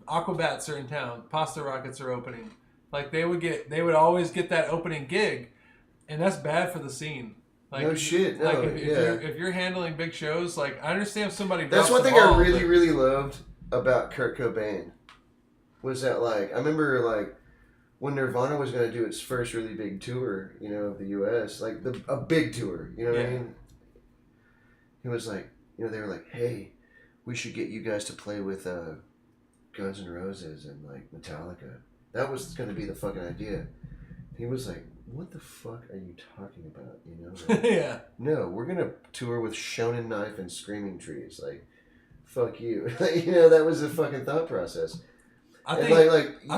Aquabats are in town. Pasta Rockets are opening. Like they would always get that opening gig, and that's bad for the scene. Like, No shit. No, like if you're handling big shows, like I understand if somebody. That's drops one thing the ball, I really loved about Kurt Cobain. Was that like I remember like when Nirvana was going to do its first really big tour, you know, of the U.S. like a big tour, you know what I mean? He was like, you know, they were like, hey, we should get you guys to play with Guns N' Roses and like Metallica. That was going to be the fucking idea. He was like, what the fuck are you talking about? You know? Like, yeah. No, we're going to tour with Shonen Knife and Screaming Trees. Like, fuck you. You know, that was the fucking thought process. I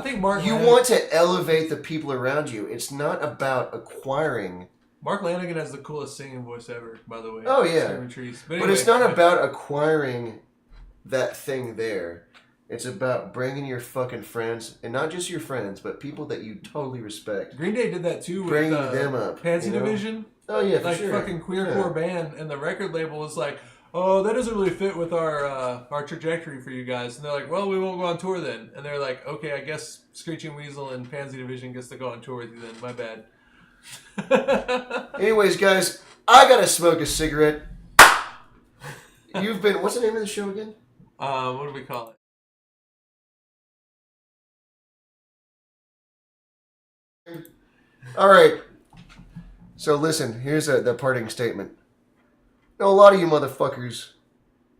think Mark. You want to elevate the people around you. It's not about acquiring. Mark Lanigan has the coolest singing voice ever, by the way. Oh, yeah. Trees. But, But it's not about acquiring that thing there. It's about bringing your fucking friends, and not just your friends, but people that you totally respect. Green Day did that too with Bringing them up. Pansy you know? Division. Oh, yeah, for like sure. fucking queercore band, and the record label was like, oh, that doesn't really fit with our trajectory for you guys. And they're like, well, we won't go on tour then. And they're like, okay, I guess Screeching Weasel and Pansy Division gets to go on tour with you then. My bad. Anyways, guys, I gotta smoke a cigarette. You've been. What's the name of the show again? What do we call it? All right. So listen, here's the parting statement. Now, a lot of you motherfuckers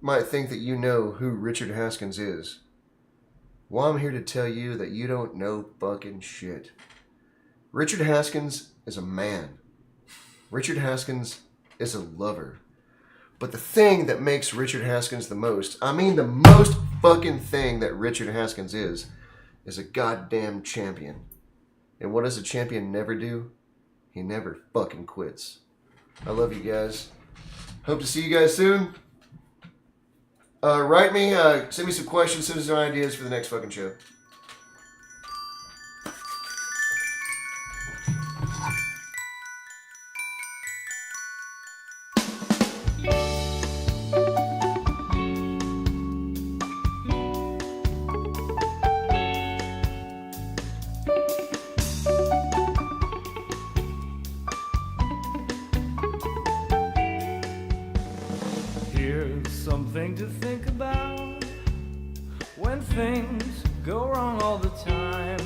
might think that you know who Richard Haskins is. Well, I'm here to tell you that you don't know fucking shit. Richard Haskins is a man. Richard Haskins is a lover. But the thing that makes Richard Haskins the most fucking thing that Richard Haskins is a goddamn champion. And what does a champion never do? He never fucking quits. I love you guys. Hope to see you guys soon. Write me, send me some questions, send us some ideas for the next fucking show. Here's something to think about when things go wrong all the time.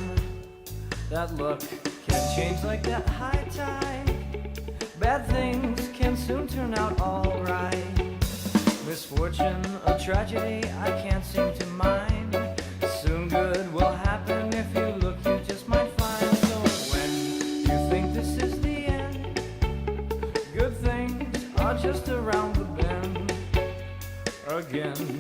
That luck can change like that high tide. Bad things can soon turn out alright. Misfortune, a tragedy I can't seem to mind. Soon good will happen if you look, you just might find. So when you think this is the end, good things are just around the bend again.